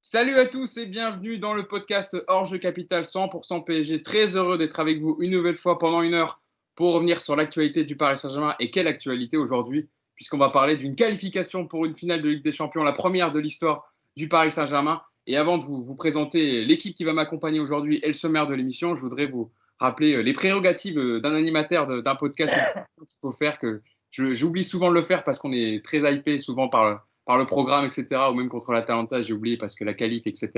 Salut à tous et bienvenue dans le podcast Hors Jeu Capital 100% PSG. Très heureux d'être avec vous une nouvelle fois pendant une heure pour revenir sur l'actualité du Paris Saint-Germain. Et quelle actualité aujourd'hui, puisqu'on va parler d'une qualification pour une finale de Ligue des Champions, la première de l'histoire du Paris Saint-Germain. Et avant de vous présenter l'équipe qui va m'accompagner aujourd'hui et le sommaire de l'émission, je voudrais vous rappeler les prérogatives d'un animateur d'un podcast qu'il faut faire, que j'oublie souvent de le faire parce qu'on est très hypé souvent par le programme, etc., ou même contre l'Atalanta, j'ai oublié parce que la qualif, etc.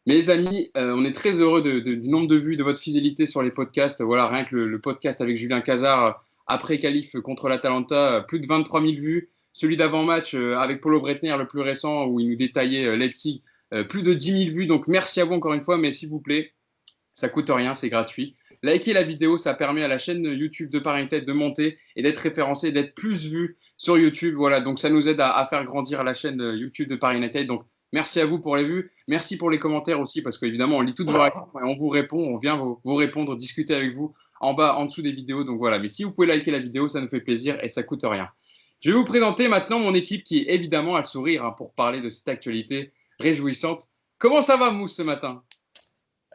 Mais les amis, on est très heureux du nombre de vues, de votre fidélité sur les podcasts. Voilà, rien que le podcast avec Julien Cazard après qualif contre l'Atalanta, plus de 23 000 vues. Celui d'avant-match avec Paulo Breitner, le plus récent, où il nous détaillait Leipzig, plus de 10 000 vues. Donc merci à vous encore une fois, mais s'il vous plaît, ça coûte rien, c'est gratuit. Likez la vidéo, ça permet à la chaîne YouTube de Paris United de monter et d'être référencée, d'être plus vue sur YouTube. Voilà, donc ça nous aide à faire grandir la chaîne YouTube de Paris United. Donc merci à vous pour les vues, merci pour les commentaires aussi, parce qu'évidemment, on lit toutes vos réactions et on vous répond, on vient vous répondre, discuter avec vous en bas, en dessous des vidéos. Donc voilà, mais si vous pouvez liker la vidéo, ça nous fait plaisir et ça coûte rien. Je vais vous présenter maintenant mon équipe qui est évidemment à le sourire pour parler de cette actualité réjouissante. Comment ça va, Mousse, ce matin?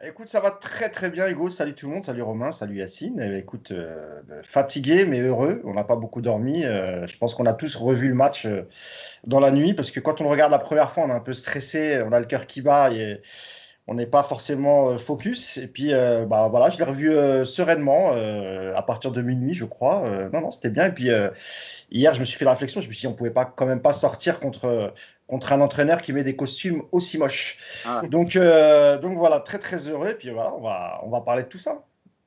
Écoute, ça va très très bien, Hugo. Salut tout le monde, salut Romain, salut Yacine. Écoute, fatigué mais heureux. On n'a pas beaucoup dormi. Je pense qu'on a tous revu le match dans la nuit parce que quand on le regarde la première fois, on est un peu stressé, on a le cœur qui bat et on n'est pas forcément focus. Et puis, bah voilà, je l'ai revu sereinement à partir de minuit, je crois. Non, non, c'était bien. Et puis hier, je me suis fait la réflexion. Je me suis dit, on pouvait pas quand même pas sortir contre un entraîneur qui met des costumes aussi moches. Ah, Donc voilà, très très heureux. Et puis voilà, on va parler de tout ça.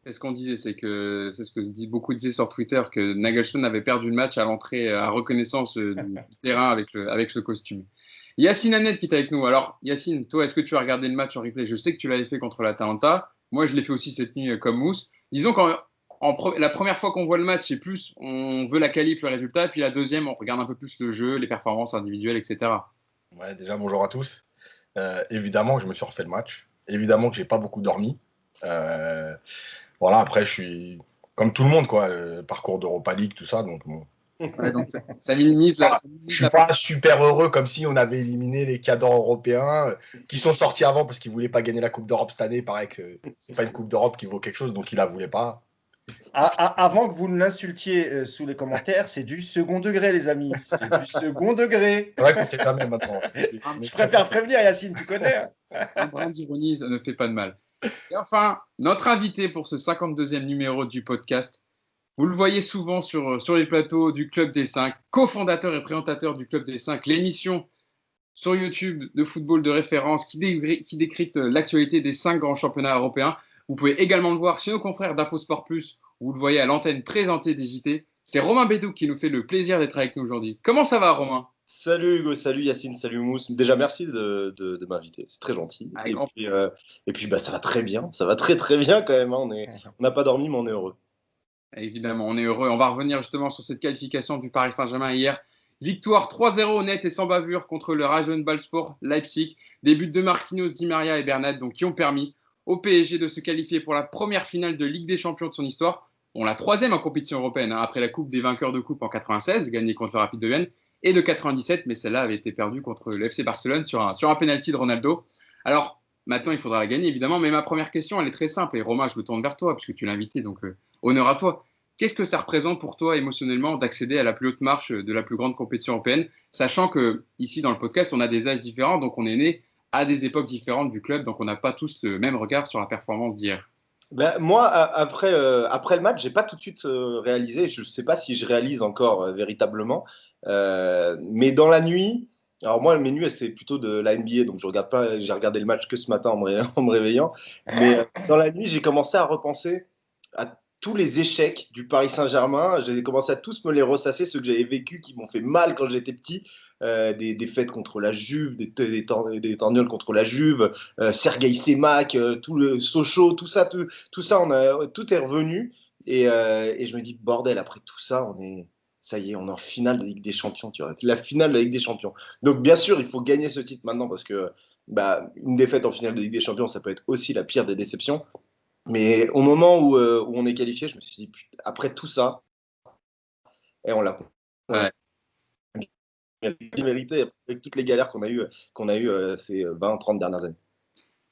c'est ce qu'on disait, c'est ce que beaucoup disaient sur Twitter, que Nagelsmann avait perdu le match à l'entrée, à reconnaissance du terrain avec ce costume. Yacine Annette qui est avec nous. Alors, Yacine, toi, est-ce que tu as regardé le match en replay? Je sais que tu l'avais fait contre l'Atalanta. Moi, je l'ai fait aussi cette nuit comme Mousse. Disons la première fois qu'on voit le match, c'est plus on veut la qualif, le résultat. Et puis la deuxième, on regarde un peu plus le jeu, les performances individuelles, etc. Ouais, déjà, bonjour à tous. Évidemment que je me suis refait le match. Évidemment que j'ai pas beaucoup dormi. Euh, voilà, après, je suis comme tout le monde, quoi. Parcours d'Europa League, tout ça. Donc, bon. Ouais, donc ça minimise Voilà. Je suis pas super heureux comme si on avait éliminé les cadors européens qui sont sortis avant parce qu'ils voulaient pas gagner la Coupe d'Europe cette année. Pareil que c'est pas une Coupe d'Europe qui vaut quelque chose, donc ils la voulaient pas. Avant que vous ne l'insultiez sous les commentaires, c'est du second degré, les amis. C'est du second degré. C'est vrai qu'on sait jamais maintenant. Je préfère prévenir, Yacine, tu connais, hein. Un brin d'ironie, ça ne fait pas de mal. Et enfin, notre invité pour ce 52e numéro du podcast, vous le voyez souvent sur les plateaux du Club des 5, cofondateur et présentateur du Club des 5, l'émission sur YouTube de football de référence qui décrypte l'actualité des 5 grands championnats européens. Vous pouvez également le voir chez nos confrères d'InfoSport Plus, où vous le voyez à l'antenne présentée des JT. C'est Romain Bédou qui nous fait le plaisir d'être avec nous aujourd'hui. Comment ça va, Romain? Salut Hugo, salut Yacine, salut Mousse. Déjà, merci de m'inviter, c'est très gentil. Et puis bah, ça va très bien, ça va très très bien quand même, hein. On n'a pas dormi, mais on est heureux. Évidemment, on est heureux. On va revenir justement sur cette qualification du Paris Saint-Germain hier. Victoire 3-0 net et sans bavure contre le Rasenballsport Leipzig. Des buts de Marquinhos, Di Maria et Bernat, donc qui ont permis au PSG de se qualifier pour la première finale de Ligue des Champions de son histoire. On la troisième en compétition européenne, après la Coupe des vainqueurs de Coupe en 96, gagnée contre le Rapid de Vienne, et de 97, mais celle-là avait été perdue contre le FC Barcelone sur un penalty de Ronaldo. Alors, maintenant, il faudra la gagner, évidemment, mais ma première question, elle est très simple. Et Romain, je me tourne vers toi, parce que tu l'as invité, donc honneur à toi. Qu'est-ce que ça représente pour toi émotionnellement d'accéder à la plus haute marche de la plus grande compétition européenne, sachant que ici dans le podcast, on a des âges différents, donc on est né à des époques différentes du club, donc on n'a pas tous le même regard sur la performance d'hier. Bah, moi, après le match, j'ai pas tout de suite réalisé, je sais pas si je réalise encore véritablement, mais dans la nuit, alors moi, mes nuits, c'est plutôt de la NBA, donc je regarde pas, j'ai regardé le match que ce matin en me réveillant, mais dans la nuit, j'ai commencé à repenser à tous les échecs du Paris Saint-Germain. J'ai commencé à tous me les ressasser, ceux que j'avais vécu, qui m'ont fait mal quand j'étais petit. Des défaites contre la Juve, des torgnoles contre la Juve, Sergueï Semak, tout le Sochaux, tout ça tout est revenu. Et je me dis, bordel, après tout ça, ça y est, on est en finale de Ligue des Champions, tu vois, la finale de la Ligue des Champions. Donc bien sûr, il faut gagner ce titre maintenant parce que bah, une défaite en finale de Ligue des Champions, ça peut être aussi la pire des déceptions. Mais au moment où on est qualifié, je me suis dit, putain, après tout ça, et on l'a Ouais. mérité avec toutes les galères qu'on a eues ces 20-30 dernières années.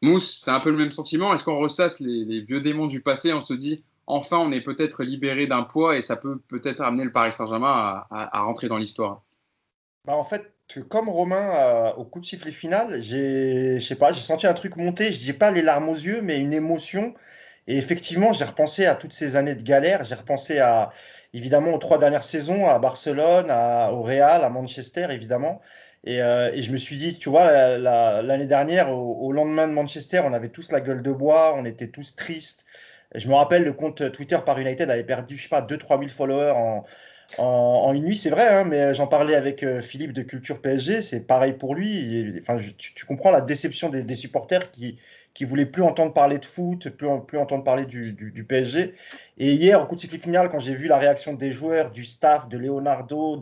Mousse, c'est un peu le même sentiment. Est-ce qu'on ressasse les vieux démons du passé? On se dit, enfin, on est peut-être libéré d'un poids et ça peut peut-être amener le Paris Saint-Germain à rentrer dans l'histoire. Bah, en fait, comme Romain, au coup de sifflet final, je sais pas, j'ai senti un truc monter. Je dis pas les larmes aux yeux, mais une émotion. Et effectivement, j'ai repensé à toutes ces années de galère. J'ai repensé évidemment, aux 3 dernières saisons, à Barcelone, au Real, à Manchester, évidemment. Et je me suis dit, tu vois, l'année dernière, au lendemain de Manchester, on avait tous la gueule de bois, on était tous tristes. Et je me rappelle, le compte Twitter par United avait perdu, je sais pas, 2 000 3 000 followers en une nuit, c'est vrai, hein, mais j'en parlais avec Philippe de Culture PSG, c'est pareil pour lui. Enfin, tu comprends la déception des supporters qui voulaient plus entendre parler de foot, plus entendre parler du PSG. Et hier, au coup de sifflet final, quand j'ai vu la réaction des joueurs, du staff, de Leonardo,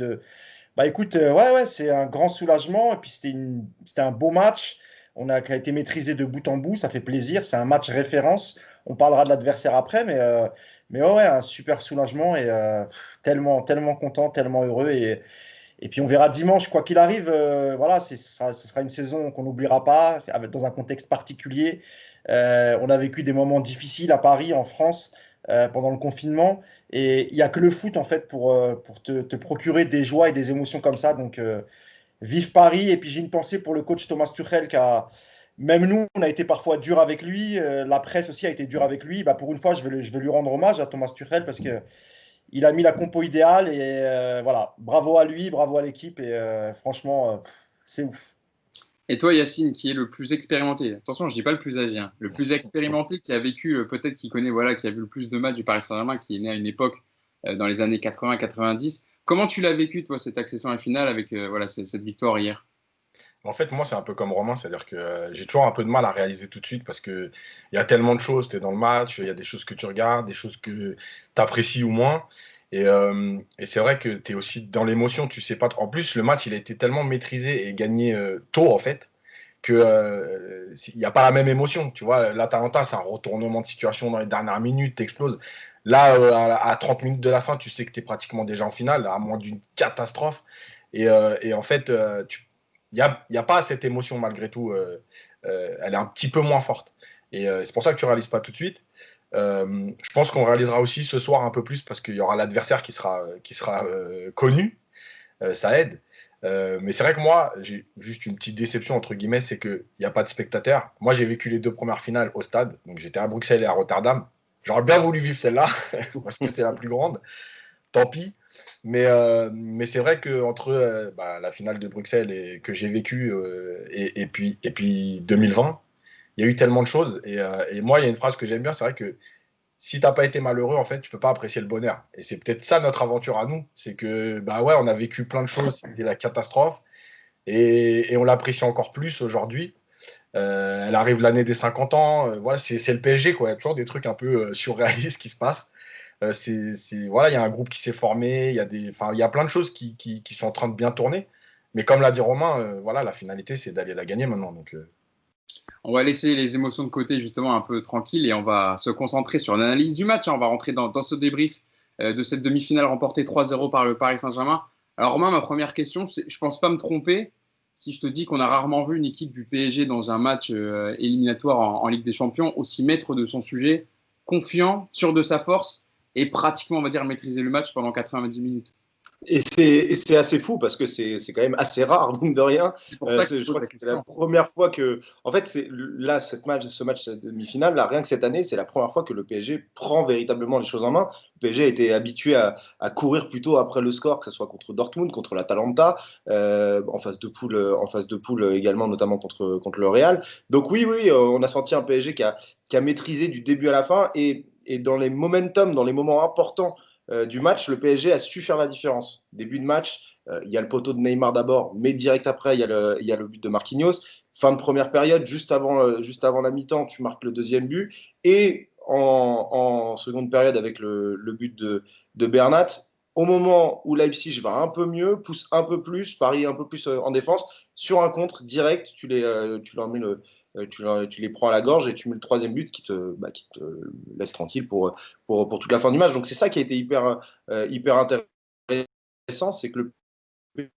bah écoute, ouais, c'est un grand soulagement. Et puis c'était un beau match. Qui a été maîtrisé de bout en bout, ça fait plaisir. C'est un match référence. On parlera de l'adversaire après, mais ouais, un super soulagement et tellement content, tellement heureux. Et puis on verra dimanche, quoi qu'il arrive. Voilà, ce sera une saison qu'on n'oubliera pas, dans un contexte particulier. On a vécu des moments difficiles à Paris, en France, pendant le confinement. Et il n'y a que le foot, en fait, pour te procurer des joies et des émotions comme ça. Donc, vive Paris. Et puis j'ai une pensée pour le coach Thomas Tuchel même nous, on a été parfois dur avec lui. La presse aussi a été dure avec lui. Bah, pour une fois, je vais lui rendre hommage à Thomas Tuchel parce que il a mis la compo idéale. Et voilà, bravo à lui, bravo à l'équipe. Et franchement, c'est ouf. Et toi, Yacine, qui est le plus expérimenté, attention, je ne dis pas le plus âgé, hein, le plus expérimenté, qui a vécu, peut-être qui connaît, voilà, qui a vu le plus de matchs du Paris Saint-Germain, qui est né à une époque dans les années 80-90. Comment tu l'as vécu, toi, cette accession à la finale avec voilà, cette victoire hier? En fait, moi, c'est un peu comme Romain, c'est-à-dire que j'ai toujours un peu de mal à réaliser tout de suite parce qu'il y a tellement de choses, tu es dans le match, il y a des choses que tu regardes, des choses que tu apprécies ou moins. Et c'est vrai que tu es aussi dans l'émotion, tu sais pas. En plus, le match, il a été tellement maîtrisé et gagné tôt, en fait, que il n'y a pas la même émotion. Tu vois, l'Atalanta, c'est un retournement de situation dans les dernières minutes, t'exploses. Là, à 30 minutes de la fin, tu sais que tu es pratiquement déjà en finale, à moins d'une catastrophe. Et en fait, il y a pas cette émotion malgré tout. Elle est un petit peu moins forte. Et c'est pour ça que tu ne réalises pas tout de suite. Je pense qu'on réalisera aussi ce soir un peu plus parce qu'il y aura l'adversaire qui sera connu. Ça aide. Mais c'est vrai que moi, j'ai juste une petite déception, entre guillemets, c'est qu'il n'y a pas de spectateurs. Moi, j'ai vécu les 2 premières finales au stade. Donc, j'étais à Bruxelles et à Rotterdam. J'aurais bien voulu vivre celle-là parce que c'est la plus grande. Tant pis. Mais c'est vrai qu'entre la finale de Bruxelles que j'ai vécue et puis 2020, il y a eu tellement de choses. Et moi, il y a une phrase que j'aime bien, c'est vrai que si t'as pas été malheureux, en fait, tu peux pas apprécier le bonheur. Et c'est peut-être ça notre aventure à nous. C'est que, bah ouais, on a vécu plein de choses, c'était la catastrophe. Et on l'apprécie encore plus aujourd'hui. Elle arrive l'année des 50 ans. Voilà, c'est le PSG, quoi. Il y a toujours des trucs un peu surréalistes qui se passent. Voilà, il y a un groupe qui s'est formé, il y a plein de choses qui sont en train de bien tourner. Mais comme l'a dit Romain, voilà, la finalité, c'est d'aller la gagner maintenant. Donc, On va laisser les émotions de côté, justement, un peu tranquilles, et on va se concentrer sur l'analyse du match, hein. On va rentrer dans ce débrief de cette demi-finale remportée 3-0 par le Paris Saint-Germain. Alors, Romain, ma première question, je ne pense pas me tromper si je te dis qu'on a rarement vu une équipe du PSG dans un match éliminatoire en Ligue des Champions aussi maître de son sujet, confiant, sûr de sa force et pratiquement, on va dire, maîtriser le match pendant 90 minutes. Et c'est assez fou parce que c'est quand même assez rare, mine de rien. C'est pour ça que Je crois que c'est la première fois que. En fait, ce match demi-finale, là, rien que cette année, c'est la première fois que le PSG prend véritablement les choses en main. Le PSG a été habitué à courir plutôt après le score, que ce soit contre Dortmund, contre l'Atalanta, en phase de poule également, notamment contre le Real. Donc, oui, on a senti un PSG qui a maîtrisé du début à la fin et dans les momentum, dans les moments importants du match, le PSG a su faire la différence. Début de match, il y a le poteau de Neymar d'abord, mais direct après, il y a le but de Marquinhos. Fin de première période, juste avant la mi-temps, tu marques le deuxième but. Et en seconde période, avec le but de Bernat, au moment où Leipzig va un peu mieux, pousse un peu plus, Paris un peu plus en défense, sur un contre direct, tu les prends à la gorge et tu mets le troisième but qui te laisse tranquille pour toute la fin du match. Donc c'est ça qui a été hyper intéressant, c'est que le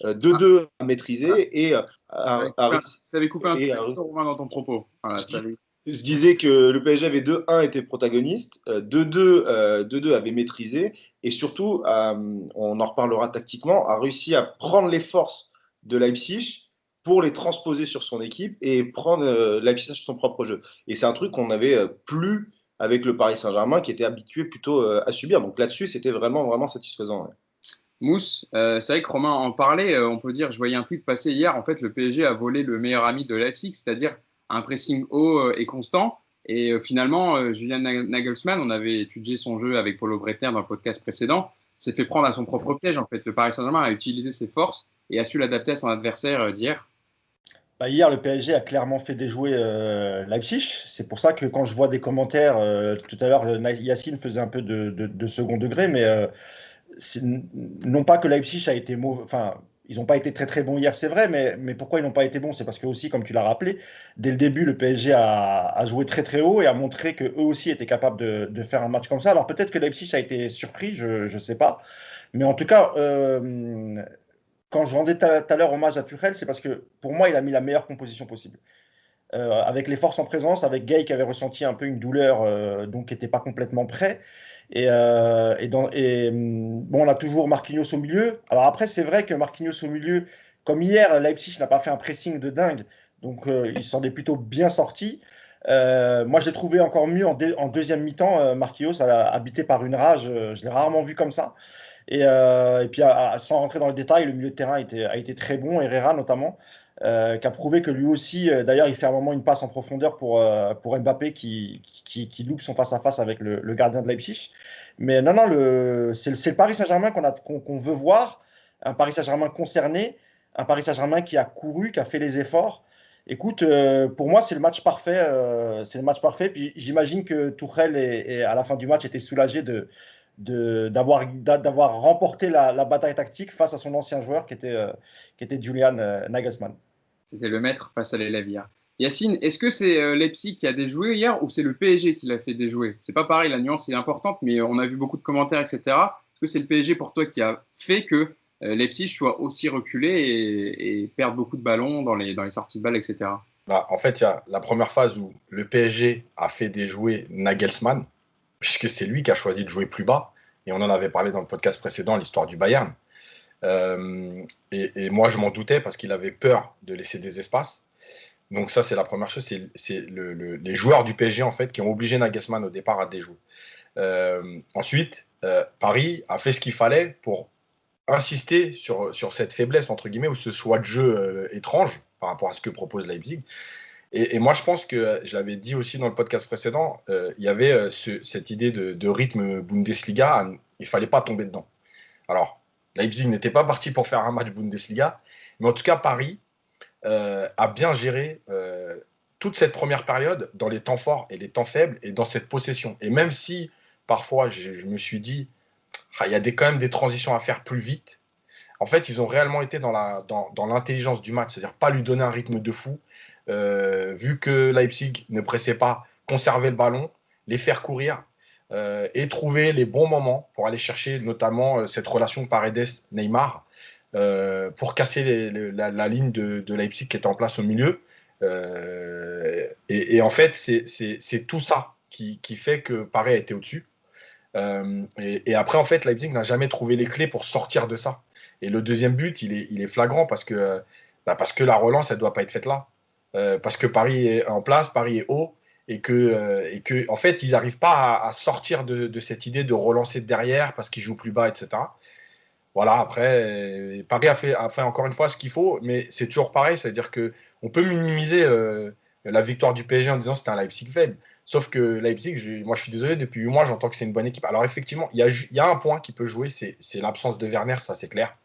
2-2 à maîtriser et Ça avait coupé un et petit à peu Romain dans ton propos. Voilà, ça avait- Je disais que le PSG avait 2-1 était protagoniste, 2-2 avait maîtrisé, et surtout, on en reparlera tactiquement, a réussi à prendre les forces de Leipzig pour les transposer sur son équipe et prendre Leipzig sur son propre jeu. Et c'est un truc qu'on n'avait plus avec le Paris Saint-Germain, qui était habitué plutôt à subir. Donc là-dessus, c'était vraiment, vraiment satisfaisant. Ouais. Mousse, c'est vrai que Romain en parlait, on peut dire, je voyais un tweet passer hier, en fait, le PSG a volé le meilleur ami de Leipzig, c'est-à-dire un pressing haut et constant. Et finalement, Julian Nagelsmann, on avait étudié son jeu avec Paulo Breitner dans le podcast précédent, s'est fait prendre à son propre piège. En fait, le Paris Saint-Germain a utilisé ses forces et a su l'adapter à son adversaire d'hier. Bah, hier, le PSG a clairement fait déjouer Leipzig. C'est pour ça que quand je vois des commentaires, tout à l'heure, Yacine faisait un peu de second degré, mais non pas que Leipzig a été mauvais, enfin, ils n'ont pas été très très bons hier, c'est vrai, mais pourquoi ils n'ont pas été bons? C'est parce que aussi, comme tu l'as rappelé, dès le début, le PSG a joué très très haut et a montré qu'eux aussi étaient capables de faire un match comme ça. Alors peut-être que Leipzig a été surpris, je ne sais pas, mais en tout cas, quand je rendais tout à l'heure hommage à Tuchel, c'est parce que pour moi, il a mis la meilleure composition possible. Avec les forces en présence, avec Gay qui avait ressenti un peu une douleur, donc qui n'était pas complètement prêt. Bon, on a toujours Marquinhos au milieu. Alors après, c'est vrai que Marquinhos au milieu, comme hier, Leipzig n'a pas fait un pressing de dingue, donc il s'en est plutôt bien sorti. Moi, j'ai trouvé encore mieux en deuxième mi-temps, Marquinhos habité par une rage. Je l'ai rarement vu comme ça. Et puis, sans rentrer dans le détail, le milieu de terrain a été très bon, Herrera notamment, qui a prouvé que lui aussi, d'ailleurs, il fait à un moment une passe en profondeur pour Mbappé qui loupe son face-à-face avec le gardien de Leipzig. Mais non, non, c'est le Paris Saint-Germain qu'on veut voir, un Paris Saint-Germain concerné, un Paris Saint-Germain qui a couru, qui a fait les efforts. Écoute, pour moi, c'est le match parfait. C'est le match parfait. Puis j'imagine que Tuchel, à la fin du match, était soulagé d'avoir remporté la bataille tactique face à son ancien joueur qui était Julian Nagelsmann. C'était le maître face à l'élève hier. Yacine, est-ce que c'est Leipzig qui a déjoué hier ou c'est le PSG qui l'a fait déjouer? C'est pas pareil, la nuance est importante, mais on a vu beaucoup de commentaires, etc. Est-ce que c'est le PSG pour toi qui a fait que Leipzig soit aussi reculé et perde beaucoup de ballons dans les sorties de balles, etc. Bah, en fait, il y a la première phase où le PSG a fait déjouer Nagelsmann, puisque c'est lui qui a choisi de jouer plus bas. Et on en avait parlé dans le podcast précédent, l'histoire du Bayern. Et moi, je m'en doutais parce qu'il avait peur de laisser des espaces. Donc ça, c'est la première chose. C'est les joueurs du PSG, en fait, qui ont obligé Nagelsmann au départ à déjouer. Ensuite, Paris a fait ce qu'il fallait pour insister sur cette faiblesse, entre guillemets, ou ce choix de jeu étrange par rapport à ce que propose Leipzig. Et moi, je pense que, je l'avais dit aussi dans le podcast précédent, il y avait cette idée de rythme Bundesliga, il ne fallait pas tomber dedans. Alors, Leipzig n'était pas parti pour faire un match Bundesliga, mais en tout cas, Paris a bien géré toute cette première période dans les temps forts et les temps faibles et dans cette possession. Et même si, parfois, je me suis dit, il y a quand même des transitions à faire plus vite, en fait, ils ont réellement été dans l'intelligence du match, c'est-à-dire pas lui donner un rythme de fou, vu que Leipzig ne pressait pas, conserver le ballon, les faire courir et trouver les bons moments pour aller chercher notamment cette relation Paredes-Neymar pour casser la ligne de Leipzig qui était en place au milieu. Et en fait, c'est tout ça qui fait que Paris a été au-dessus. Et après, en fait, Leipzig n'a jamais trouvé les clés pour sortir de ça. Et le deuxième but, il est flagrant parce que la relance, elle ne doit pas être faite là. Parce que Paris est en place, Paris est haut, et que en fait, ils n'arrivent pas à sortir de cette idée de relancer derrière parce qu'ils jouent plus bas, etc. Voilà, après, Paris a fait encore une fois ce qu'il faut, mais c'est toujours pareil, c'est-à-dire qu'on peut minimiser la victoire du PSG en disant que c'était un Leipzig faible. Sauf que Leipzig, moi je suis désolé, depuis 8 mois, j'entends que c'est une bonne équipe. Alors effectivement, il y a un point qui peut jouer, c'est l'absence de Werner, ça c'est clair.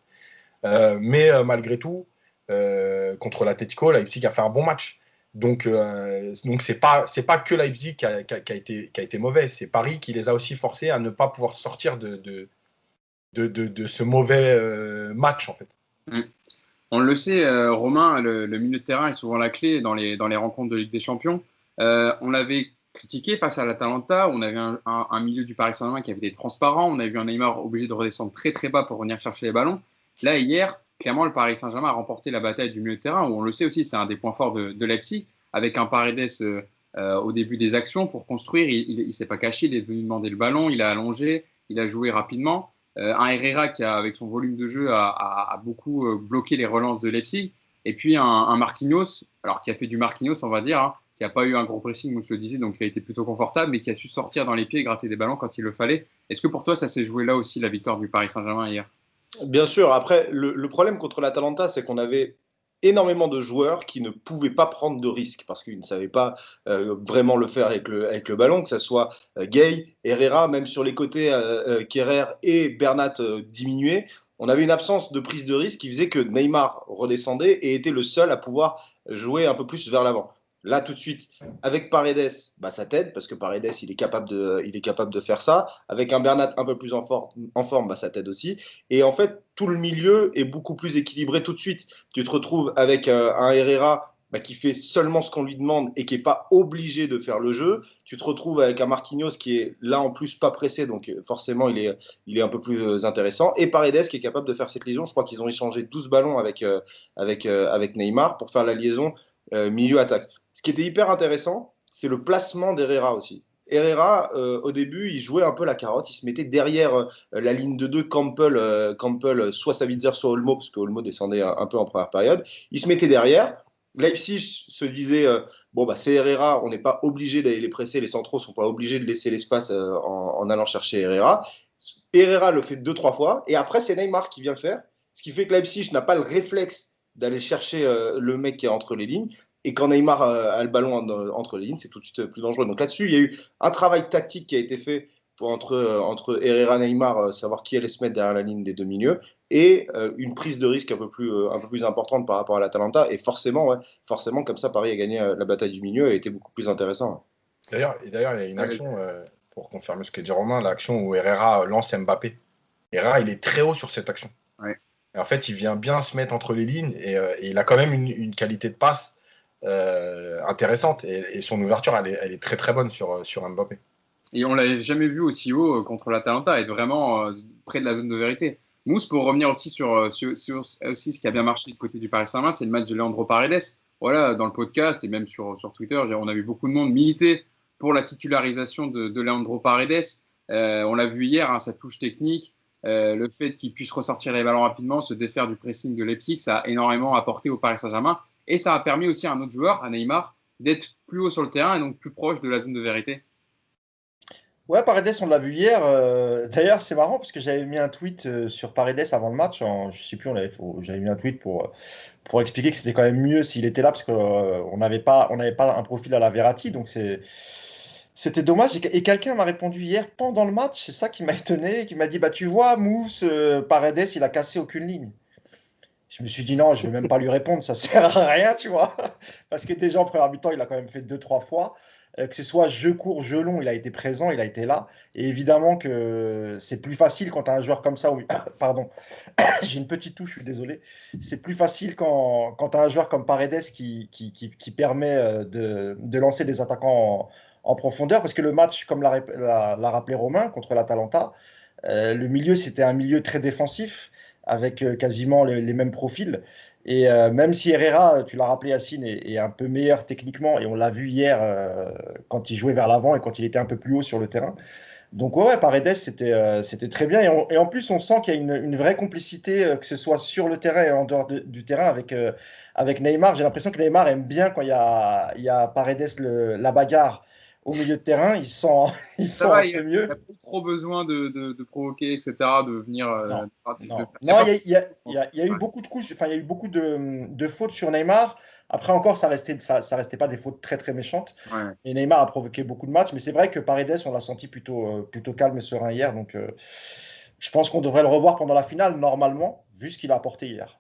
Mais malgré tout, contre l'Atlético, Leipzig a fait un bon match. Donc c'est pas que Leipzig qui a été mauvais, c'est Paris qui les a aussi forcés à ne pas pouvoir sortir de ce mauvais match en fait. On le sait, Romain, le milieu de terrain est souvent la clé dans les rencontres de Ligue des Champions. On l'avait critiqué face à l'Atalanta, on avait un milieu du Paris Saint-Germain qui avait été transparent, on a vu un Neymar obligé de redescendre très très bas pour venir chercher les ballons. Là, hier, clairement, le Paris Saint-Germain a remporté la bataille du milieu de terrain, où on le sait aussi, c'est un des points forts de Leipzig, avec un Paredes au début des actions pour construire. Il ne s'est pas caché, il est venu demander le ballon, il a allongé, il a joué rapidement. Un Herrera qui, avec son volume de jeu, a beaucoup bloqué les relances de Leipzig. Et puis un Marquinhos, alors qui a fait du Marquinhos, on va dire, hein, qui n'a pas eu un gros pressing, vous le disiez, donc il a été plutôt confortable, mais qui a su sortir dans les pieds et gratter des ballons quand il le fallait. Est-ce que pour toi, ça s'est joué là aussi, la victoire du Paris Saint-Germain hier? Bien sûr, après, le problème contre l'Atalanta, c'est qu'on avait énormément de joueurs qui ne pouvaient pas prendre de risques parce qu'ils ne savaient pas vraiment le faire avec le ballon, que ce soit Gay, Herrera, même sur les côtés, Kerrer et Bernat diminuaient. On avait une absence de prise de risque qui faisait que Neymar redescendait et était le seul à pouvoir jouer un peu plus vers l'avant. Là, tout de suite, avec Paredes, bah, ça t'aide parce que Paredes, il est capable de faire ça. Avec un Bernat un peu plus en forme, bah, ça t'aide aussi. Et en fait, tout le milieu est beaucoup plus équilibré tout de suite. Tu te retrouves avec un Herrera bah, qui fait seulement ce qu'on lui demande et qui n'est pas obligé de faire le jeu. Tu te retrouves avec un Marquinhos qui est là en plus pas pressé, donc forcément il est un peu plus intéressant. Et Paredes qui est capable de faire cette liaison. Je crois qu'ils ont échangé 12 ballons avec Neymar pour faire la liaison milieu-attaque. Ce qui était hyper intéressant, c'est le placement d'Herrera aussi. Herrera, au début, il jouait un peu la carotte. Il se mettait derrière la ligne de deux, Campbell, soit Savitzer, soit Olmo, parce que Olmo descendait un peu en première période. Il se mettait derrière. Leipzig se disait bon, bah, c'est Herrera, on n'est pas obligé d'aller les presser. Les centraux ne sont pas obligés de laisser l'espace en allant chercher Herrera. Herrera le fait 2-3 fois. Et après, c'est Neymar qui vient le faire. Ce qui fait que Leipzig n'a pas le réflexe d'aller chercher le mec qui est entre les lignes. Et quand Neymar a le ballon entre les lignes, c'est tout de suite plus dangereux. Donc là-dessus, il y a eu un travail tactique qui a été fait entre Herrera et Neymar, savoir qui allait se mettre derrière la ligne des deux milieux, et une prise de risque un peu plus importante par rapport à l'Atalanta. Et forcément, comme ça, Paris a gagné la bataille du milieu et a été beaucoup plus intéressant. D'ailleurs, il y a une action, pour confirmer ce qu'a dit Romain, l'action où Herrera lance Mbappé. Herrera, il est très haut sur cette action. Ouais. Et en fait, il vient bien se mettre entre les lignes et il a quand même une qualité de passe intéressante et son ouverture elle est très très bonne sur Mbappé. Et on l'avait jamais vu aussi haut contre l'Atalanta, être vraiment près de la zone de vérité. Mousse, pour revenir aussi sur aussi ce qui a bien marché du côté du Paris Saint-Germain, c'est le match de Leandro Paredes. Voilà, dans le podcast et même sur Twitter, on a vu beaucoup de monde militer pour la titularisation de Leandro Paredes. On l'a vu hier, hein, sa touche technique, le fait qu'il puisse ressortir les ballons rapidement, se défaire du pressing de Leipzig, ça a énormément apporté au Paris Saint-Germain. Et ça a permis aussi à un autre joueur, à Neymar, d'être plus haut sur le terrain et donc plus proche de la zone de vérité. Ouais, Paredes, on l'a vu hier. D'ailleurs, c'est marrant parce que j'avais mis un tweet sur Paredes avant le match. Je sais plus, j'avais mis un tweet pour expliquer que c'était quand même mieux s'il était là parce qu'on n'avait pas un profil à la Verratti. Donc c'était dommage. Et quelqu'un m'a répondu hier pendant le match. C'est ça qui m'a étonné. Qui m'a dit, bah tu vois, Mousse, Paredes, il a cassé aucune ligne. Je me suis dit non, je ne vais même pas lui répondre, ça sert à rien, tu vois. Parce que déjà en première mi-temps, il a quand même fait 2-3 fois. Que ce soit jeu court, jeu long, il a été présent, il a été là. Et évidemment que c'est plus facile quand tu as un joueur comme ça. Pardon, j'ai une petite touche, je suis désolé. C'est plus facile quand tu as un joueur comme Paredes qui permet de lancer des attaquants en profondeur. Parce que le match, comme l'a rappelé Romain, contre l'Atalanta, le milieu, c'était un milieu très défensif avec quasiment les mêmes profils. Et même si Herrera, tu l'as rappelé Yacine, est un peu meilleur techniquement, et on l'a vu hier quand il jouait vers l'avant et quand il était un peu plus haut sur le terrain. Donc ouais, Paredes, c'était très bien. Et en plus, on sent qu'il y a une vraie complicité, que ce soit sur le terrain et en dehors du terrain avec Neymar. J'ai l'impression que Neymar aime bien quand il y a Paredes, la bagarre au milieu de terrain. Il sent Ça va, un peu mieux. il n'a pas trop besoin de provoquer, etc., de venir. Non, il y a eu beaucoup de coups, enfin, il y a eu beaucoup de fautes sur Neymar. Après encore, ça restait pas des fautes très très méchantes. Ouais. Et Neymar a provoqué beaucoup de matchs, mais c'est vrai que Paredes, on l'a senti plutôt calme et serein hier. Donc, je pense qu'on devrait le revoir pendant la finale, normalement, vu ce qu'il a apporté hier.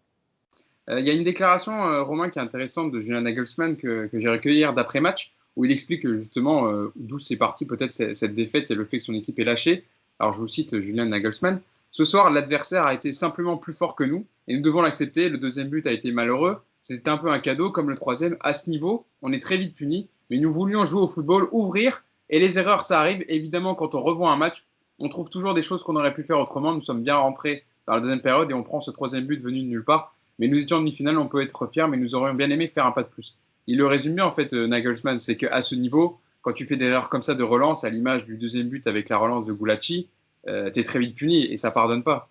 Il y a une déclaration, Romain, qui est intéressante de Julian Nagelsmann que j'ai recueillie hier d'après-match, où il explique justement d'où c'est parti peut-être cette défaite et le fait que son équipe est lâchée. Alors je vous cite Julian Nagelsmann. Ce soir, l'adversaire a été simplement plus fort que nous et nous devons l'accepter. Le deuxième but a été malheureux. C'était un peu un cadeau comme le troisième. À ce niveau, on est très vite puni, mais nous voulions jouer au football, ouvrir, et les erreurs, ça arrive. Évidemment, quand on revoit un match, on trouve toujours des choses qu'on aurait pu faire autrement. Nous sommes bien rentrés dans la deuxième période et on prend ce troisième but venu de nulle part. Mais nous étions en demi-finale, on peut être fiers, mais nous aurions bien aimé faire un pas de plus. Il le résume bien, en fait, Nagelsmann, c'est qu'à ce niveau, quand tu fais des erreurs comme ça de relance, à l'image du deuxième but avec la relance de Gulacsi, tu es très vite puni et ça pardonne pas.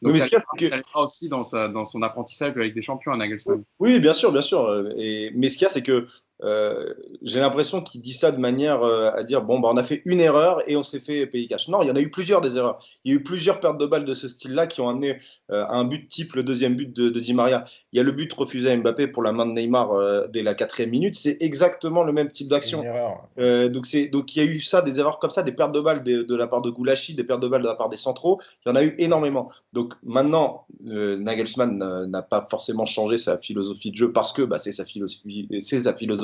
Donc Mais ça ce qu'il y a, c'est que- l'aidera aussi dans son apprentissage avec des champions à Nagelsmann. Oui, bien sûr, bien sûr. Mais ce qu'il y a, c'est que j'ai l'impression qu'il dit ça de manière à dire, bon, bah, on a fait une erreur et on s'est fait payer cash. Non, il y en a eu plusieurs des erreurs. Il y a eu plusieurs pertes de balles de ce style-là qui ont amené à un but type, le deuxième but de Di Maria. Il y a le but refusé à Mbappé pour la main de Neymar dès la 4e minute. C'est exactement le même type Une d'action. erreur. Donc il y a eu ça, des erreurs comme ça, des pertes de balles de la part de Goulassi, des pertes de balles de la part des centraux. Il y en a eu énormément. Donc maintenant, Nagelsmann n'a pas forcément changé sa philosophie de jeu parce que bah, c'est sa philosophie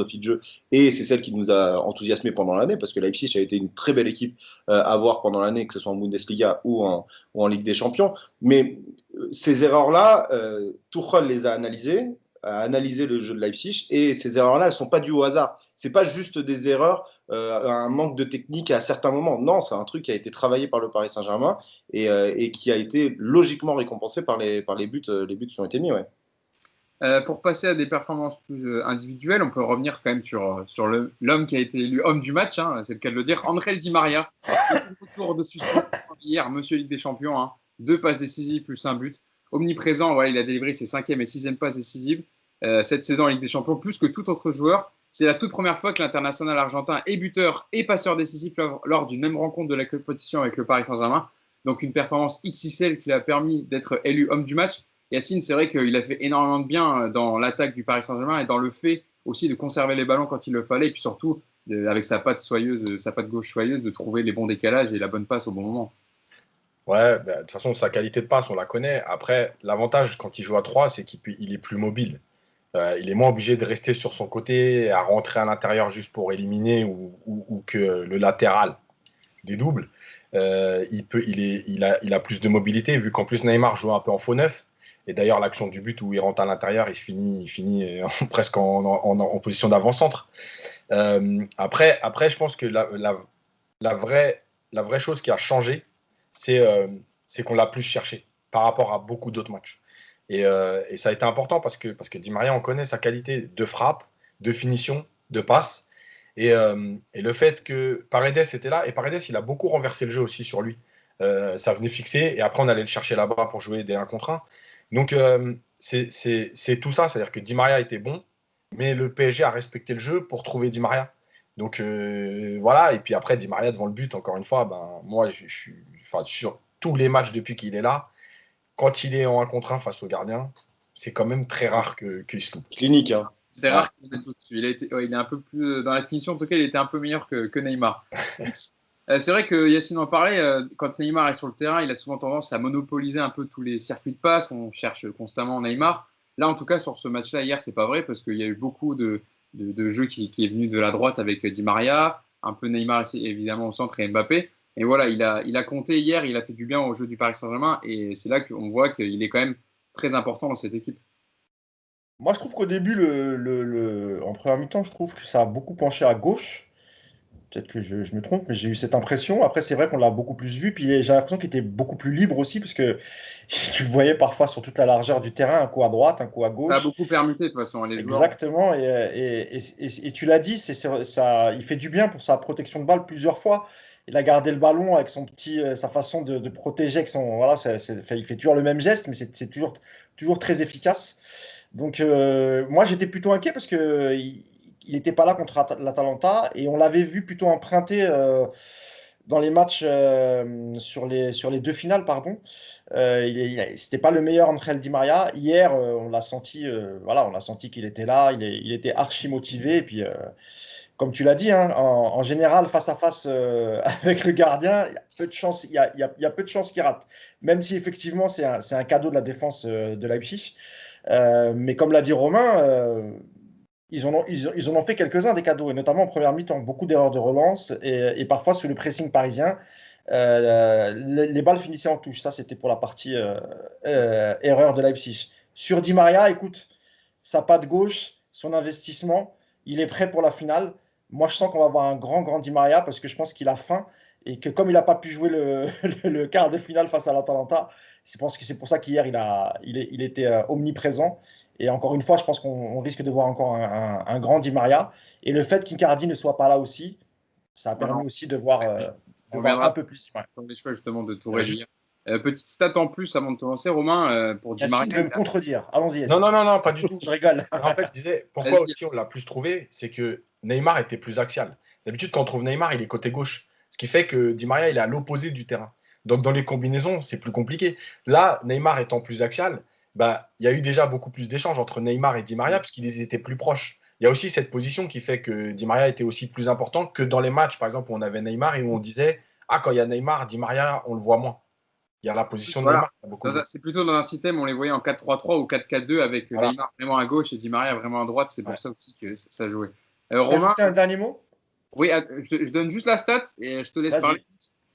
de jeu et c'est celle qui nous a enthousiasmé pendant l'année parce que Leipzig a été une très belle équipe à voir pendant l'année, que ce soit en Bundesliga ou en Ligue des Champions. Mais ces erreurs-là, Tuchel les a analysé le jeu de Leipzig et ces erreurs-là, elles ne sont pas dues au hasard. Ce n'est pas juste des erreurs, un manque de technique à certains moments. Non, c'est un truc qui a été travaillé par le Paris Saint-Germain et qui a été logiquement récompensé par les buts qui ont été mis. Ouais. Pour passer à des performances plus individuelles, on peut revenir quand même sur l'homme qui a été élu homme du match, hein, c'est le cas de le dire, André Di Maria. Autour de suspension hier, Monsieur Ligue des Champions, hein, 2 passes décisives plus un but. Omniprésent, voilà, il a délivré ses 5e et 6e passes décisives cette saison en Ligue des Champions, plus que tout autre joueur. C'est la toute première fois que l'international argentin est buteur et passeur décisif lors d'une même rencontre de la compétition avec le Paris Saint-Germain. Donc une performance XXL qui lui a permis d'être élu homme du match. Yacine, c'est vrai qu'il a fait énormément de bien dans l'attaque du Paris Saint-Germain et dans le fait aussi de conserver les ballons quand il le fallait, et puis surtout, avec sa patte gauche soyeuse, de trouver les bons décalages et la bonne passe au bon moment. Ouais, bah, de toute façon, sa qualité de passe, on la connaît. Après, l'avantage quand il joue à 3, c'est qu'il est plus mobile. Il est moins obligé de rester sur son côté, à rentrer à l'intérieur juste pour éliminer ou que le latéral dédouble. Il a plus de mobilité, vu qu'en plus Neymar joue un peu en faux neuf. Et d'ailleurs, l'action du but où il rentre à l'intérieur, il finit presque en position d'avant-centre. Après, je pense que la vraie chose qui a changé, c'est qu'on l'a plus cherché par rapport à beaucoup d'autres matchs. Et ça a été important parce que Di Maria, on connaît sa qualité de frappe, de finition, de passe. Et le fait que Paredes était là, et Paredes, il a beaucoup renversé le jeu aussi sur lui. Ça venait fixer, et après, on allait le chercher là-bas pour jouer des 1 contre 1. Donc, c'est tout ça. C'est-à-dire que Di Maria était bon, mais le PSG a respecté le jeu pour trouver Di Maria. Donc, voilà. Et puis après, Di Maria devant le but, encore une fois, moi, je suis sur tous les matchs depuis qu'il est là, quand il est en 1 contre 1 face au gardien, c'est quand même très rare qu'il se loupe. Clinique, hein. C'est rare qu'il mette au-dessus. Il est un peu plus dans la finition, en tout cas, il était un peu meilleur que Neymar. C'est vrai que Yacine en parlait, quand Neymar est sur le terrain, il a souvent tendance à monopoliser un peu tous les circuits de passe. On cherche constamment Neymar. Là, en tout cas, sur ce match-là, hier, c'est pas vrai parce qu'il y a eu beaucoup de jeux qui est venu de la droite avec Di Maria, un peu Neymar évidemment au centre et Mbappé. Et voilà, il a compté hier, il a fait du bien au jeu du Paris Saint-Germain et c'est là qu'on voit qu'il est quand même très important dans cette équipe. Moi, je trouve qu'au début, en première mi-temps, je trouve que ça a beaucoup penché à gauche. Peut-être que je me trompe, mais j'ai eu cette impression. Après, c'est vrai qu'on l'a beaucoup plus vu. Puis j'ai l'impression qu'il était beaucoup plus libre aussi, parce que tu le voyais parfois sur toute la largeur du terrain, un coup à droite, un coup à Ça a gauche. beaucoup permuté de toute façon, les joueurs. Exactement. Et tu l'as dit, ça, il fait du bien pour sa protection de balle plusieurs fois. Il a gardé le ballon avec sa façon de protéger. Avec voilà, il fait toujours le même geste, mais c'est toujours très efficace. Donc, moi, j'étais plutôt inquiet parce que il n'était pas là contre l'Atalanta et on l'avait vu plutôt emprunter dans les matchs sur les 2 finales, pardon. C'était pas le meilleur Angel Di Maria. Hier, on l'a senti, voilà, on a senti qu'il était là, il était archi motivé. Et puis, comme tu l'as dit, hein, en général, face à face avec le gardien, il y a peu de chances, il y a peu de chances qu'il rate. Même si effectivement, c'est un cadeau de la défense de Leipzig. Mais comme l'a dit Romain, ils en ont fait quelques-uns des cadeaux, et notamment en première mi-temps. Beaucoup d'erreurs de relance et parfois sous le pressing parisien, les balles finissaient en touche. Ça, c'était pour la partie erreur de Leipzig. Sur Di Maria, écoute, sa patte gauche, son investissement, il est prêt pour la finale. Moi, je sens qu'on va avoir un grand Di Maria parce que je pense qu'il a faim et que comme il n'a pas pu jouer le quart de finale face à l'Atalanta, je pense que c'est pour ça qu'hier, il était omniprésent. Et encore une fois, je pense qu'on risque de voir encore un grand Di Maria. Et le fait qu'Icardi ne soit pas là aussi, ça a permis Voilà, aussi on de voir un reviendra peu plus. Ouais. sur les choix justement de Ouais, Tourelle hier. Petite stat en plus avant de te lancer, Romain, pour Di Yacine Maria. veut me contredire. Allons-y, Non, Yacine. non, non, non, pas du tout. Je rigole. En fait, je disais, pourquoi Vas-y, aussi on l'a plus trouvé, c'est que Neymar était plus axial. D'habitude, quand on trouve Neymar, il est côté gauche. Ce qui fait que Di Maria, il est à l'opposé du terrain. Donc, dans les combinaisons, c'est plus compliqué. Là, Neymar étant plus axial, bah, il y a eu déjà beaucoup plus d'échanges entre Neymar et Di Maria, parce qu'ils étaient plus proches. Il y a aussi cette position qui fait que Di Maria était aussi plus important que dans les matchs, par exemple, où on avait Neymar et où on disait, ah, quand il y a Neymar, Di Maria, on le voit moins. Il y a la position de voilà. Neymar qui a beaucoup joué. C'est plutôt dans un système, on les voyait en 4-3-3 ou 4-4-2 avec Voilà. Neymar vraiment à gauche et Di Maria vraiment à droite. C'est pour Ouais. ça aussi que ça jouait. Tu peux Romain, ajouter un dernier mot? oui, je donne juste la stat et je te laisse Vas-y. parler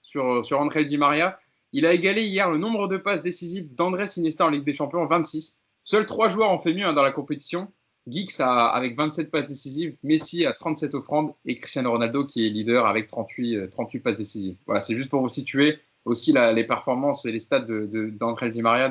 sur André Di Maria. Il a égalé hier le nombre de passes décisives d'Andrés Iniesta en Ligue des Champions, 26. Seuls 3 joueurs ont fait mieux dans la compétition. Giggs avec 27 passes décisives, Messi a 37 offrandes et Cristiano Ronaldo qui est leader avec 38 passes décisives. Voilà, c'est juste pour vous situer aussi les performances et les stats d'André Di Maria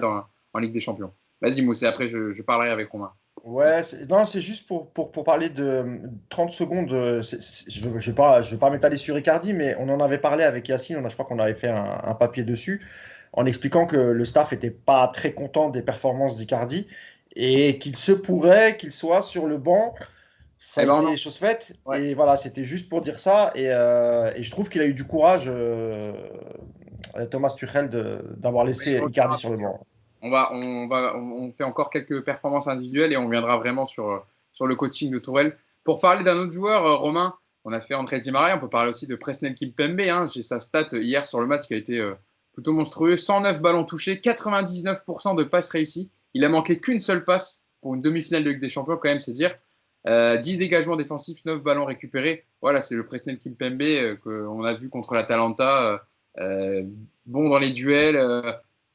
en Ligue des Champions. Vas-y Moussé, après je parlerai avec Romain. Ouais, non, c'est juste pour parler de 30 secondes. Je ne vais pas m'étaler sur Icardi, mais on en avait parlé avec Yacine. Je crois qu'on avait fait un papier dessus en expliquant que le staff n'était pas très content des performances d'Icardi et qu'il se pourrait qu'il soit sur le banc. Ça a Eh ben, été chose faite. ouais. Et voilà, c'était juste pour dire ça. Et je trouve qu'il a eu du courage, Thomas Tuchel, d'avoir laissé Icardi sur le banc. On fait encore quelques performances individuelles et on viendra vraiment sur le coaching de Tourelle. Pour parler d'un autre joueur, Romain, on a fait André Di Maria, on peut parler aussi de Presnel Kimpembe. Hein. J'ai sa stat hier sur le match qui a été plutôt monstrueux. 109 ballons touchés, 99% de passes réussies. Il a manqué qu'une seule passe pour une demi-finale de Ligue des Champions, quand même, c'est dire. 10 dégagements défensifs, 9 ballons récupérés. Voilà, c'est le Presnel Kimpembe qu'on a vu contre l'Atalanta. Bon dans les duels.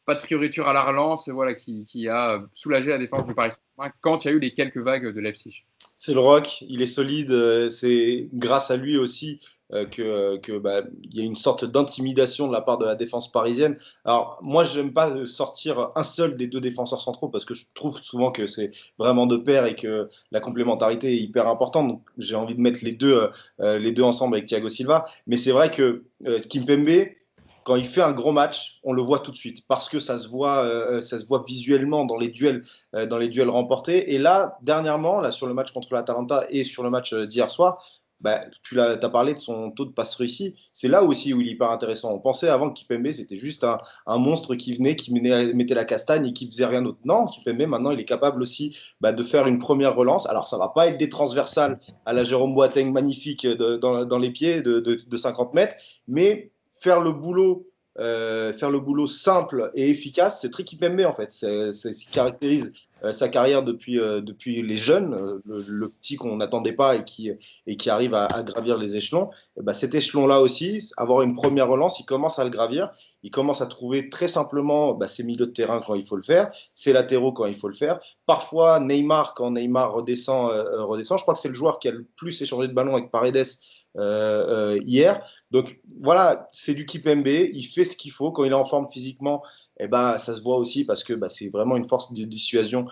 Pas de fioriture à la relance, voilà, qui a soulagé la défense du Paris Saint-Germain quand il y a eu les quelques vagues de Leipzig. C'est le rock, il est solide. C'est grâce à lui aussi qu'il y a une sorte d'intimidation de la part de la défense parisienne. Alors, moi, je n'aime pas sortir un seul des deux défenseurs centraux parce que je trouve souvent que c'est vraiment de pair et que la complémentarité est hyper importante. Donc, j'ai envie de mettre les deux ensemble avec Thiago Silva. Mais c'est vrai que Kimpembe, quand il fait un gros match, on le voit tout de suite parce que ça se voit visuellement dans les duels remportés. Et là, dernièrement, là, sur le match contre l'Atalanta et sur le match d'hier soir, tu as parlé de son taux de passe réussi. C'est là aussi où il est hyper intéressant. On pensait avant que Kimpembe, c'était juste un monstre qui venait, qui mettait la castagne et qui faisait rien d'autre. Non, Kimpembe, maintenant, il est capable aussi de faire une première relance. Alors, ça ne va pas être des transversales à la Jérôme Boateng magnifique dans les pieds de 50 mètres, mais faire le boulot simple et efficace, c'est très Kimpembe en fait. C'est ce qui caractérise sa carrière depuis les jeunes, le petit qu'on n'attendait pas et qui arrive à gravir les échelons. Et cet échelon-là aussi, avoir une première relance, il commence à le gravir. Il commence à trouver très simplement ses milieux de terrain quand il faut le faire, ses latéraux quand il faut le faire. Parfois, Neymar, quand Neymar redescend. Je crois que c'est le joueur qui a le plus échangé de ballon avec Paredes hier. Donc voilà, c'est du Kimpembe, il fait ce qu'il faut quand il est en forme physiquement. Ça se voit aussi parce que c'est vraiment une force de dissuasion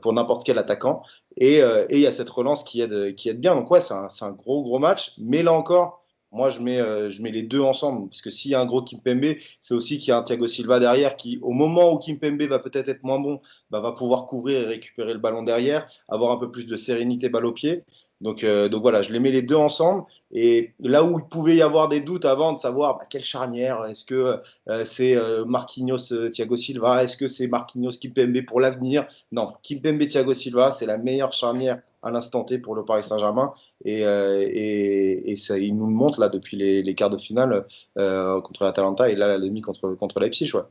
pour n'importe quel attaquant. Et il y a cette relance qui aide bien. Donc ouais, c'est un gros match. Mais là encore, moi je mets les deux ensemble parce que s'il y a un gros Kimpembe, c'est aussi qu'il y a un Thiago Silva derrière qui, au moment où Kimpembe va peut-être être moins bon, va pouvoir couvrir et récupérer le ballon derrière, avoir un peu plus de sérénité balle au pied. Donc voilà, je les mets les deux ensemble. Et là où il pouvait y avoir des doutes avant de savoir quelle charnière, est-ce que c'est Marquinhos, Thiago Silva, est-ce que c'est Marquinhos, Kimpembe pour l'avenir? Non, Kimpembe, Thiago Silva, c'est la meilleure charnière à l'instant T pour le Paris Saint-Germain. Et ça, il nous le montre là depuis les quarts de finale contre l'Atalanta et là la demi contre Leipzig. Ouais.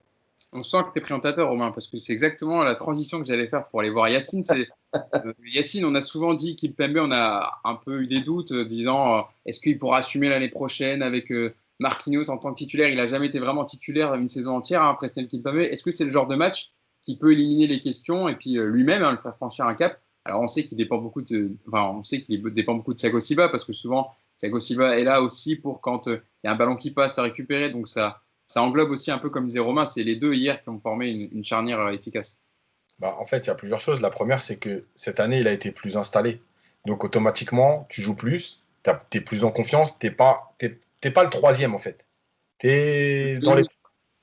On sent que tu es présentateur, Romain, parce que c'est exactement la transition que j'allais faire pour aller voir Yacine. Yacine, on a souvent dit Kimpembe, on a un peu eu des doutes, disant est-ce qu'il pourra assumer l'année prochaine avec Marquinhos en tant que titulaire? Il n'a jamais été vraiment titulaire une saison entière, Presnel Kimpembe. Est-ce que c'est le genre de match qui peut éliminer les questions et puis lui-même le faire franchir un cap? Alors on sait qu'il dépend beaucoup de Thiago Silva parce que souvent Thiago Silva est là aussi pour quand il y a un ballon qui passe à récupérer. Donc ça englobe aussi un peu comme disait Romain, c'est les deux hier qui ont formé une charnière efficace. Bah, en fait, il y a plusieurs choses. La première, c'est que cette année, il a été plus installé. Donc, automatiquement, tu joues plus, tu es plus en confiance, t'es pas le troisième, en fait. Tu es dans les.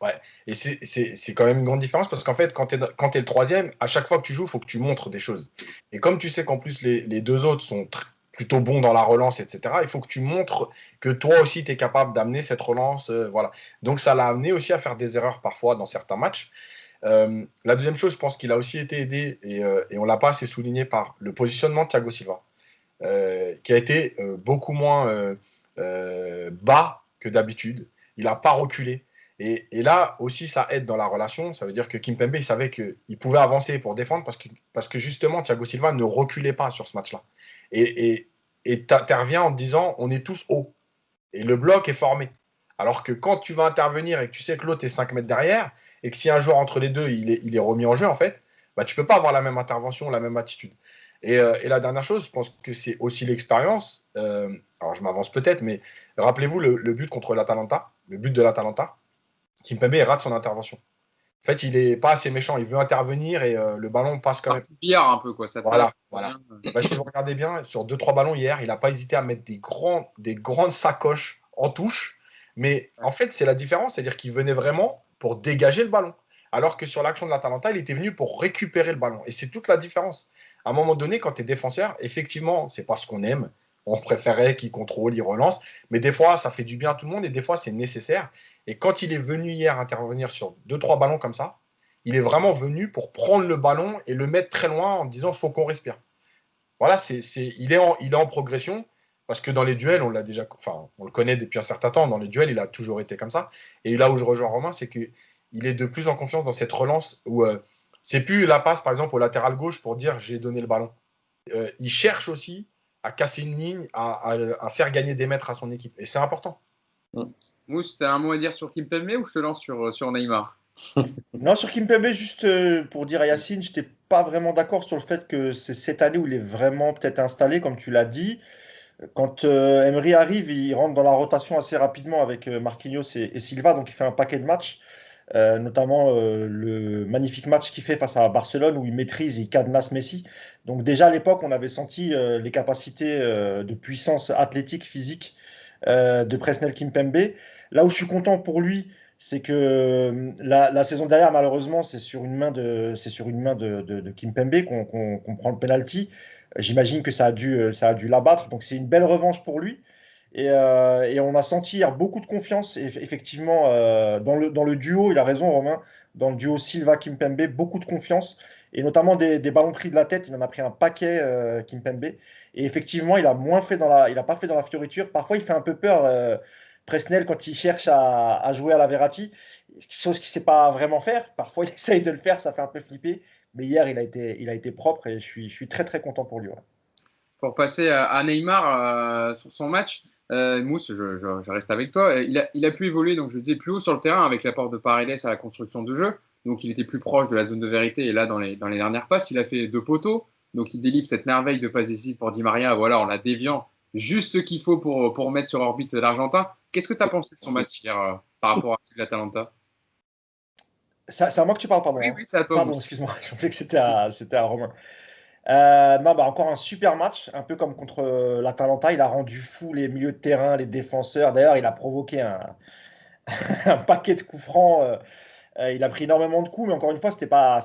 Ouais. Et c'est quand même une grande différence parce qu'en fait, quand tu es le troisième, à chaque fois que tu joues, il faut que tu montres des choses. Et comme tu sais qu'en plus, les deux autres sont plutôt bons dans la relance, etc., il faut que tu montres que toi aussi, tu es capable d'amener cette relance. Voilà. Donc, ça l'a amené aussi à faire des erreurs parfois dans certains matchs. La deuxième chose, je pense qu'il a aussi été aidé, et on ne l'a pas assez souligné, par le positionnement de Thiago Silva, qui a été beaucoup moins bas que d'habitude. Il n'a pas reculé. Et là aussi, ça aide dans la relation. Ça veut dire que Kimpembe, il savait qu'il pouvait avancer pour défendre parce que justement, Thiago Silva ne reculait pas sur ce match-là. Et tu interviens en te disant, on est tous hauts. Et le bloc est formé. Alors que quand tu vas intervenir et que tu sais que l'autre est 5 mètres derrière, et que si un joueur entre les deux, il est remis en jeu, en fait, bah, tu ne peux pas avoir la même intervention, la même attitude. Et la dernière chose, je pense que c'est aussi l'expérience. Alors, je m'avance peut-être, mais rappelez-vous le but contre l'Atalanta, le but de l'Atalanta, Kimpembe rate son intervention. En fait, il n'est pas assez méchant. Il veut intervenir et le ballon passe quand même. Un billard un peu, quoi. Ça Voilà. Bah, si vous regardez bien, sur 2-3 ballons hier, il n'a pas hésité à mettre des grandes sacoches en touche. Mais en fait, c'est la différence. C'est-à-dire qu'il venait vraiment pour dégager le ballon. Alors que sur l'action de l'Atalanta, il était venu pour récupérer le ballon. Et c'est toute la différence. À un moment donné, quand tu es défenseur, effectivement, c'est pas ce qu'on aime. On préférait qu'il contrôle, il relance. Mais des fois, ça fait du bien à tout le monde et des fois, c'est nécessaire. Et quand il est venu hier intervenir sur 2-3 ballons comme ça, il est vraiment venu pour prendre le ballon et le mettre très loin en disant faut qu'on respire. Voilà, il est en progression parce que dans les duels, on le connaît depuis un certain temps. Dans les duels, il a toujours été comme ça. Et là où je rejoins Romain, c'est qu'il est de plus en confiance dans cette relance où c'est plus la passe, par exemple, au latéral gauche pour dire j'ai donné le ballon. Il cherche aussi à casser une ligne, à faire gagner des mètres à son équipe. Et c'est important. Mousse, tu as un mot à dire sur Kimpembe ou je te lance sur Neymar? Non, sur Kimpembe, juste pour dire à Yacine, je n'étais pas vraiment d'accord sur le fait que c'est cette année où il est vraiment peut-être installé, comme tu l'as dit. Quand Emery arrive, il rentre dans la rotation assez rapidement avec Marquinhos et Silva, donc il fait un paquet de matchs, notamment le magnifique match qu'il fait face à Barcelone où il maîtrise, il cadenasse Messi. Donc déjà à l'époque, on avait senti les capacités de puissance athlétique, physique de Presnel Kimpembe. Là où je suis content pour lui, c'est que la saison dernière, malheureusement, c'est sur une main de Kimpembe qu'on prend le penalty. J'imagine que ça a dû l'abattre. Donc c'est une belle revanche pour lui. Et on a senti hier beaucoup de confiance, effectivement, dans le duo, il a raison Romain, dans le duo Silva-Kimpembe, beaucoup de confiance, et notamment des ballons pris de la tête, il en a pris un paquet, Kimpembe, et effectivement, il a pas fait dans la fioriture, parfois il fait un peu peur, Presnel, quand il cherche à jouer à la Verratti, chose qu'il ne sait pas vraiment faire, parfois il essaye de le faire, ça fait un peu flipper, mais hier il a été propre, et je suis très très content pour lui. Ouais. Pour passer à Neymar sur son match, Mousse, je reste avec toi. Il a pu évoluer, donc je disais, plus haut sur le terrain avec l'apport de Paredes à la construction de jeu. Donc il était plus proche de la zone de vérité. Et là, dans les dernières passes, il a fait 2 poteaux. Donc il délivre cette merveille de passe décisive pour Di Maria, voilà, en la déviant juste ce qu'il faut pour mettre sur orbite l'Argentin. Qu'est-ce que tu as pensé de son match hier par rapport à l'Atalanta? C'est à moi que tu parles, pardon. Oui, Hein. oui, c'est à toi. Pardon, excuse-moi, je pensais que c'était à Romain. Non, bah encore un super match, un peu comme contre l'Atalanta. Il a rendu fou les milieux de terrain, les défenseurs. D'ailleurs, il a provoqué un paquet de coups francs. Il a pris énormément de coups, mais encore une fois, c'était pas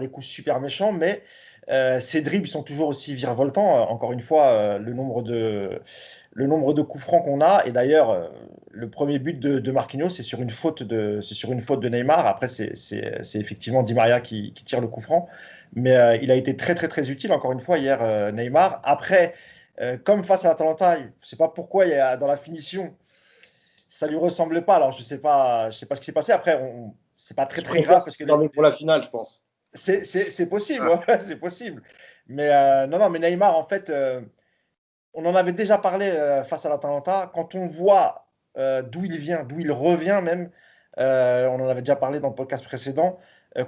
des coups super méchants, mais ses dribbles sont toujours aussi virevoltants. Encore une fois, le nombre de coups francs qu'on a. Et d'ailleurs, le premier but de Marquinhos, c'est sur une faute de Neymar. Après, c'est effectivement Di Maria qui tire le coup franc. Mais il a été très, très, très utile, encore une fois, hier, Neymar. Après, comme face à l'Atalanta, je ne sais pas pourquoi, dans la finition, ça ne lui ressemblait pas. Alors, je sais pas ce qui s'est passé. Après, c'est pas très, très grave. Parce que pour la finale, je pense. c'est possible, ouais, c'est possible. Mais non, mais Neymar, en fait, on en avait déjà parlé face à l'Atalanta. Quand on voit d'où il vient, d'où il revient même, on en avait déjà parlé dans le podcast précédent.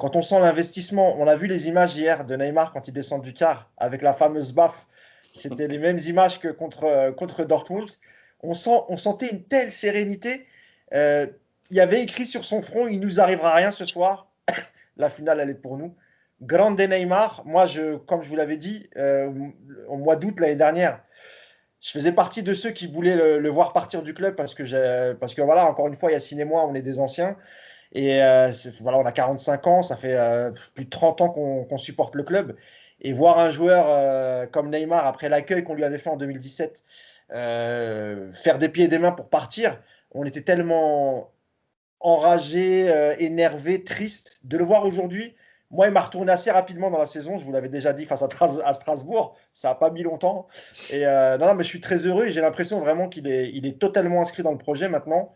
Quand on sent l'investissement, on a vu les images hier de Neymar quand il descend du car avec la fameuse baffe. C'était les mêmes images que contre Dortmund. on sentait une telle sérénité. Il y avait écrit sur son front, il nous arrivera rien ce soir. La finale, elle est pour nous. Grande Neymar. Moi, comme je vous l'avais dit, au mois d'août l'année dernière, je faisais partie de ceux qui voulaient le voir partir du club parce que voilà, encore une fois, Yacine et moi, on est des anciens. Et voilà, on a 45 ans, ça fait plus de 30 ans qu'on supporte le club. Et voir un joueur comme Neymar, après l'accueil qu'on lui avait fait en 2017, faire des pieds et des mains pour partir, on était tellement enragé, énervé, triste. De le voir aujourd'hui, moi, il m'a retourné assez rapidement dans la saison. Je vous l'avais déjà dit face à Strasbourg. Ça n'a pas mis longtemps. Et non, mais je suis très heureux et j'ai l'impression vraiment il est totalement inscrit dans le projet maintenant.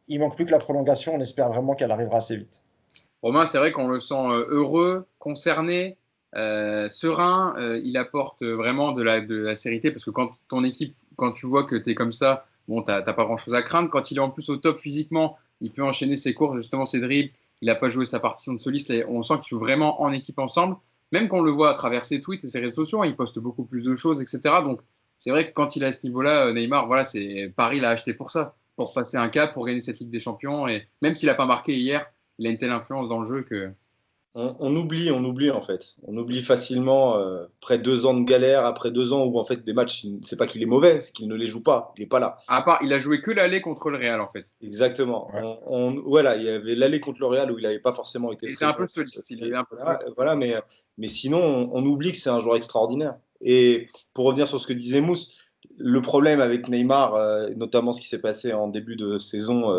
Il manque plus que la prolongation. On espère vraiment qu'elle arrivera assez vite. Romain, c'est vrai qu'on le sent heureux, concerné, serein. Il apporte vraiment de la sérénité parce que quand ton équipe, quand tu vois que tu es comme ça, bon, tu n'as pas grand-chose à craindre. Quand il est en plus au top physiquement, il peut enchaîner ses courses, justement ses dribbles. Il n'a pas joué sa partition de soliste et on sent qu'ils jouent vraiment en équipe ensemble. Même qu'on le voit à travers ses tweets et ses réseaux sociaux, hein, il poste beaucoup plus de choses, etc. Donc, c'est vrai que quand il est à ce niveau-là, Neymar, voilà, c'est Paris l'a acheté pour ça, pour passer un cap, pour gagner cette Ligue des Champions. Et même s'il n'a pas marqué hier, il a une telle influence dans le jeu que. On oublie en fait. On oublie facilement, après 2 ans de galère, après 2 ans où en fait des matchs, c'est pas qu'il est mauvais, c'est qu'il ne les joue pas, il n'est pas là. À part, il a joué que l'aller contre le Real en fait. Exactement. Ouais. Voilà, il y avait l'aller contre le Real où il n'avait pas forcément été Il était très un bon. peu soliste. Il était un peu soliste. Voilà, mais sinon, on oublie que c'est un joueur extraordinaire. Et pour revenir sur ce que disait Mousse, le problème avec Neymar, notamment ce qui s'est passé en début de saison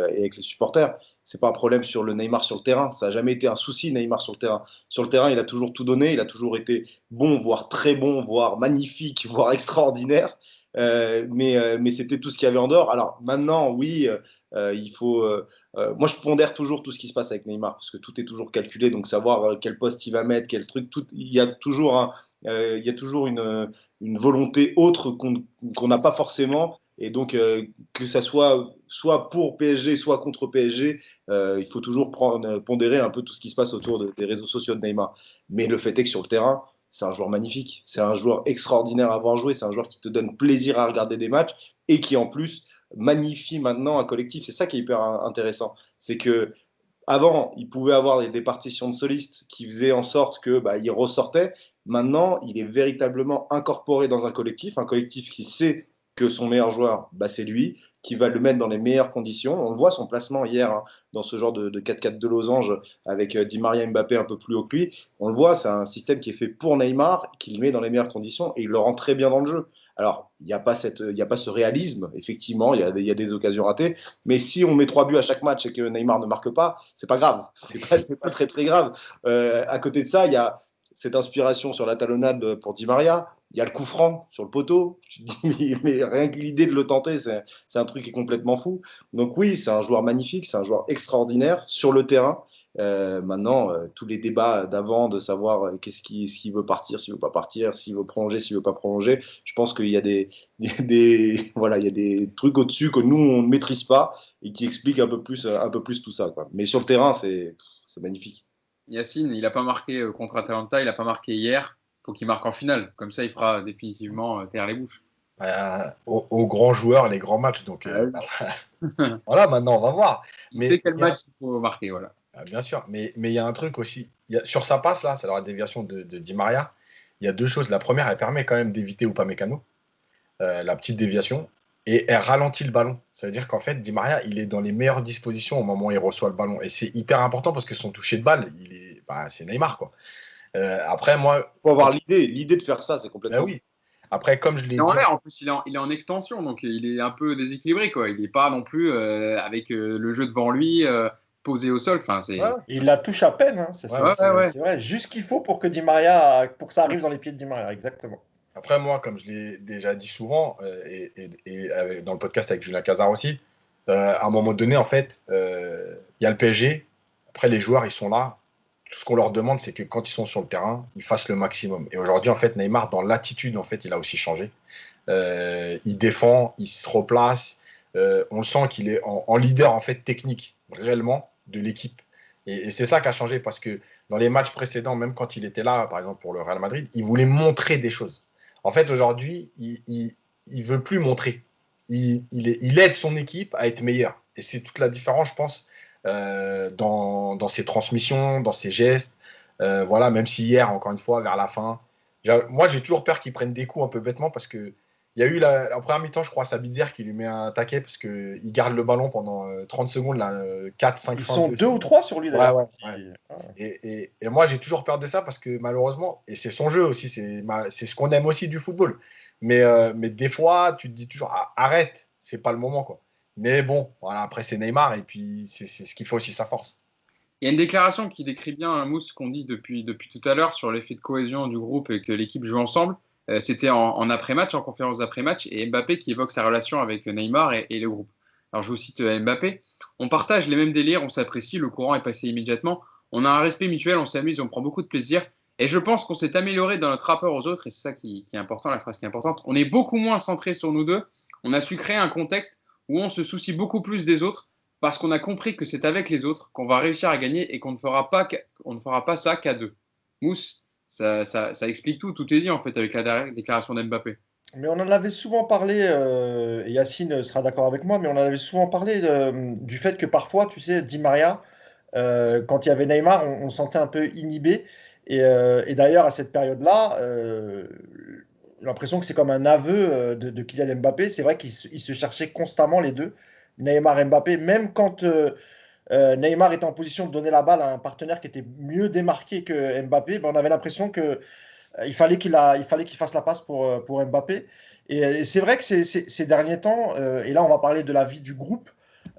et avec les supporters, c'est pas un problème sur le Neymar sur le terrain. Ça n'a jamais été un souci, Neymar sur le terrain. Sur le terrain, il a toujours tout donné, il a toujours été bon, voire très bon, voire magnifique, voire extraordinaire. Mais c'était tout ce qu'il y avait en dehors. Alors maintenant, oui, il faut. Moi, je pondère toujours tout ce qui se passe avec Neymar parce que tout est toujours calculé. Donc, savoir quel poste il va mettre, quel truc, il y a toujours il y a toujours une volonté autre qu'on n'a pas forcément. Et donc, que ça soit pour PSG, soit contre PSG, il faut toujours pondérer un peu tout ce qui se passe autour des réseaux sociaux de Neymar. Mais le fait est que sur le terrain, c'est un joueur magnifique. C'est un joueur extraordinaire à avoir joué. C'est un joueur qui te donne plaisir à regarder des matchs et qui, en plus, magnifie maintenant un collectif. C'est ça qui est hyper intéressant. C'est que avant, il pouvait avoir des partitions de solistes qui faisaient en sorte que il ressortait. Maintenant, il est véritablement incorporé dans un collectif qui sait que son meilleur joueur, c'est lui, qui va le mettre dans les meilleures conditions. On le voit, son placement hier, hein, dans ce genre de 4-4 de losange avec Di Maria Mbappé un peu plus haut que lui. On le voit, c'est un système qui est fait pour Neymar, qui le met dans les meilleures conditions et il le rend très bien dans le jeu. Alors, il n'y a pas ce réalisme, effectivement, il y a des occasions ratées, mais si on met 3 buts à chaque match et que Neymar ne marque pas, c'est pas grave, c'est pas très très grave. À côté de ça, il y a cette inspiration sur la talonnade pour Di Maria, il y a le coup franc sur le poteau, tu te dis, mais rien que l'idée de le tenter, c'est un truc qui est complètement fou. Donc oui, c'est un joueur magnifique, c'est un joueur extraordinaire sur le terrain. Maintenant, tous les débats d'avant, de savoir s'il veut partir, s'il veut pas partir, s'il veut prolonger, s'il veut pas prolonger, je pense qu'il y a voilà, il y a des trucs au-dessus que nous, on ne maîtrise pas et qui expliquent un peu plus tout ça, quoi. Mais sur le terrain, c'est magnifique. Yacine, il n'a pas marqué contre Atalanta, il n'a pas marqué hier. Il faut qu'il marque en finale. Comme ça, il fera définitivement taire les bouches. Aux grands joueurs, les grands matchs. Donc, voilà, maintenant, on va voir. Il sait quel match il faut marquer. Voilà. Bien sûr. Mais il y a un truc aussi. Sur sa passe, là, c'est la déviation de Di Maria. Il y a 2 choses. La première, elle permet quand même d'éviter Upamecano, la petite déviation. Et elle ralentit le ballon. Ça veut dire qu'en fait, Di Maria, il est dans les meilleures dispositions au moment où il reçoit le ballon. Et c'est hyper important parce que son toucher de balle, c'est Neymar, quoi. Après, moi. Il faut avoir l'idée de faire ça, c'est complètement. Oui. Après, comme je l'ai dit. En l'air, en plus, il est en extension, donc il est un peu déséquilibré, quoi. Il n'est pas non plus avec le jeu devant lui, posé au sol. Enfin, il la touche à peine, hein. C'est vrai. Juste ce qu'il faut pour que ça arrive dans les pieds de Di Maria, exactement. Après, moi, comme je l'ai déjà dit souvent, et dans le podcast avec Julien Cazard aussi, à un moment donné, en fait, il y a le PSG. Après, les joueurs, ils sont là. Tout ce qu'on leur demande, c'est que quand ils sont sur le terrain, ils fassent le maximum. Et aujourd'hui, en fait, Neymar, dans l'attitude, en fait, il a aussi changé. Il défend, il se replace. On le sent qu'il est en leader, en fait, technique, réellement, de l'équipe. Et c'est ça qui a changé, parce que dans les matchs précédents, même quand il était là, par exemple, pour le Real Madrid, il voulait montrer des choses. En fait, aujourd'hui, il veut plus montrer. il aide son équipe à être meilleur. Et c'est toute la différence, je pense, dans ses transmissions, dans ses gestes. Voilà, même si hier, encore une fois, vers la fin, moi, j'ai toujours peur qu'il prenne des coups un peu bêtement parce que il y a eu en première mi-temps, je crois, Sabitzer qui lui met un taquet parce qu'il garde le ballon pendant 30 secondes, là, 4-5 Ils fins sont 2 ou 3 sur lui Ouais, d'ailleurs. ouais, ouais. Et moi, j'ai toujours peur de ça parce que malheureusement, et c'est son jeu aussi, c'est ce qu'on aime aussi du football. Mais des fois, tu te dis toujours, ah, arrête, c'est pas le moment, quoi. Mais bon, voilà, après, c'est Neymar et puis c'est ce qui fait aussi sa force. Il y a une déclaration qui décrit bien, Mousse, ce qu'on dit depuis tout à l'heure sur l'effet de cohésion du groupe et que l'équipe joue ensemble. C'était en après-match, en conférence d'après-match, et Mbappé qui évoque sa relation avec Neymar et le groupe. Alors je vous cite Mbappé. On partage les mêmes délires, on s'apprécie, le courant est passé immédiatement. On a un respect mutuel, on s'amuse, on prend beaucoup de plaisir. Et je pense qu'on s'est amélioré dans notre rapport aux autres, et c'est ça qui est important, la phrase qui est importante. On est beaucoup moins centré sur nous deux. On a su créer un contexte où on se soucie beaucoup plus des autres parce qu'on a compris que c'est avec les autres qu'on va réussir à gagner et qu'on ne fera pas ça qu'à deux. Mousse, ça explique tout. Tout est dit en fait avec la déclaration d'Mbappé. Mais on en avait souvent parlé, et Yacine sera d'accord avec moi, mais on en avait souvent parlé du fait que parfois, tu sais, Di Maria, quand il y avait Neymar, on sentait un peu inhibé. Et d'ailleurs, à cette période-là, j'ai l'impression que c'est comme un aveu de Kylian Mbappé. C'est vrai qu'ils se cherchaient constamment les deux, Neymar et Mbappé, même quand Neymar était en position de donner la balle à un partenaire qui était mieux démarqué que Mbappé, ben, on avait l'impression que il fallait qu'il fasse la passe pour Mbappé. Et c'est vrai que ces derniers temps, et là on va parler de la vie du groupe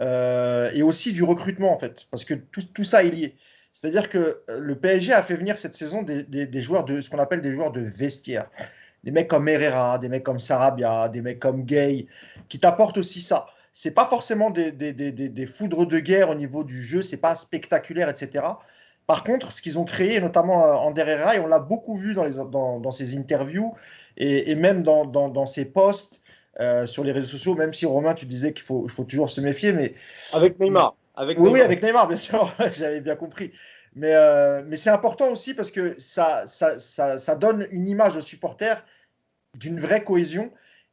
et aussi du recrutement en fait, parce que tout ça est lié. C'est-à-dire que le PSG a fait venir cette saison des joueurs de ce qu'on appelle des joueurs de vestiaire. Des mecs comme Herrera, des mecs comme Sarabia, des mecs comme Gay, qui t'apportent aussi ça. C'est pas forcément des foudres de guerre au niveau du jeu, c'est pas spectaculaire, etc. Par contre, ce qu'ils ont créé, notamment Ander Herrera, et on l'a beaucoup vu dans ses interviews et même dans ses posts sur les réseaux sociaux, même si Romain, tu disais il faut toujours se méfier, mais Avec Neymar. Avec oui, oui, Neymar. avec Neymar, bien sûr, j'avais bien compris. Mais c'est important aussi parce que ça donne une image aux supporters d'une vraie cohésion.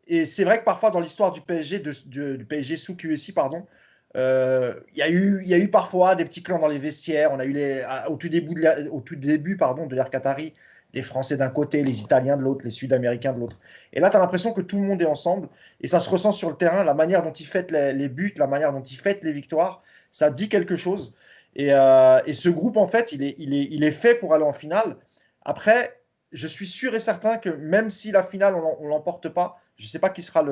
Et c'est vrai que parfois, dans l'histoire du PSG, du PSG sous QSI, pardon, il y a eu parfois des petits clans dans les vestiaires. On a eu au tout début pardon, de l'ère Qatari, les Français d'un côté, les Italiens de l'autre, les Sud-Américains de l'autre. Et là, tu as l'impression que tout le monde est ensemble et ça se ressent sur le terrain. La manière dont ils fêtent les buts, la manière dont ils fêtent les victoires, ça dit quelque chose. Et ce groupe, en fait, il est fait pour aller en finale. Après, je suis sûr et certain que même si la finale, on ne l'emporte pas, je ne sais pas qui sera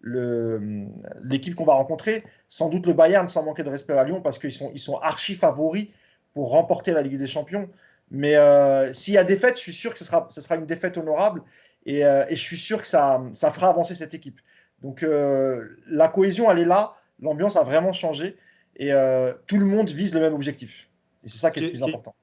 l'équipe qu'on va rencontrer. Sans doute le Bayern, sans manquer de respect à Lyon, parce qu'ils sont archi favoris pour remporter la Ligue des Champions. Mais s'il y a défaite, je suis sûr que ce sera une défaite honorable. Et je suis sûr que ça fera avancer cette équipe. Donc la cohésion, elle est là. L'ambiance a vraiment changé. Et tout le monde vise le même objectif. Et c'est ça qui est le plus important.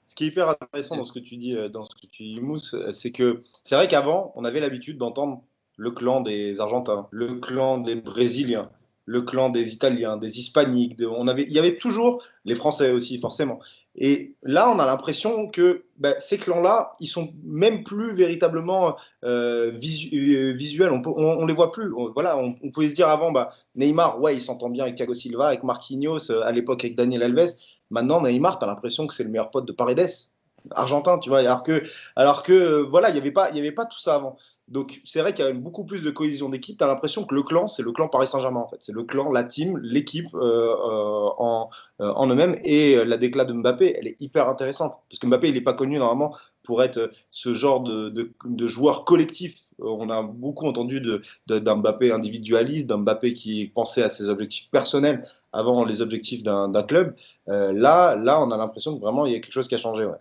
Ce qui est hyper intéressant dans ce que tu dis, Mousse, c'est que c'est vrai qu'avant, on avait l'habitude d'entendre le clan des Argentins, le clan des Brésiliens, le clan des Italiens, des Hispaniques. Il y avait toujours les Français aussi, forcément. Et là, on a l'impression que ces clans-là, ils sont même plus véritablement visuels. On les voit plus. On pouvait se dire avant, Neymar, ouais, il s'entend bien avec Thiago Silva, avec Marquinhos, à l'époque avec Daniel Alves. Maintenant, Neymar, tu as l'impression que c'est le meilleur pote de Paredes, argentin, tu vois. Alors que voilà, il y avait pas tout ça avant. Donc, c'est vrai qu'il y a beaucoup plus de cohésion d'équipe. Tu as l'impression que le clan, c'est le clan Paris Saint-Germain, en fait. C'est le clan, la team, l'équipe en eux-mêmes. Et la déclat de Mbappé, elle est hyper intéressante. Parce que Mbappé, il n'est pas connu normalement pour être ce genre de joueur collectif. On a beaucoup entendu d'un Mbappé individualiste, d'un Mbappé qui pensait à ses objectifs personnels avant les objectifs d'un club. Là, on a l'impression que vraiment, il y a quelque chose qui a changé. Ouais.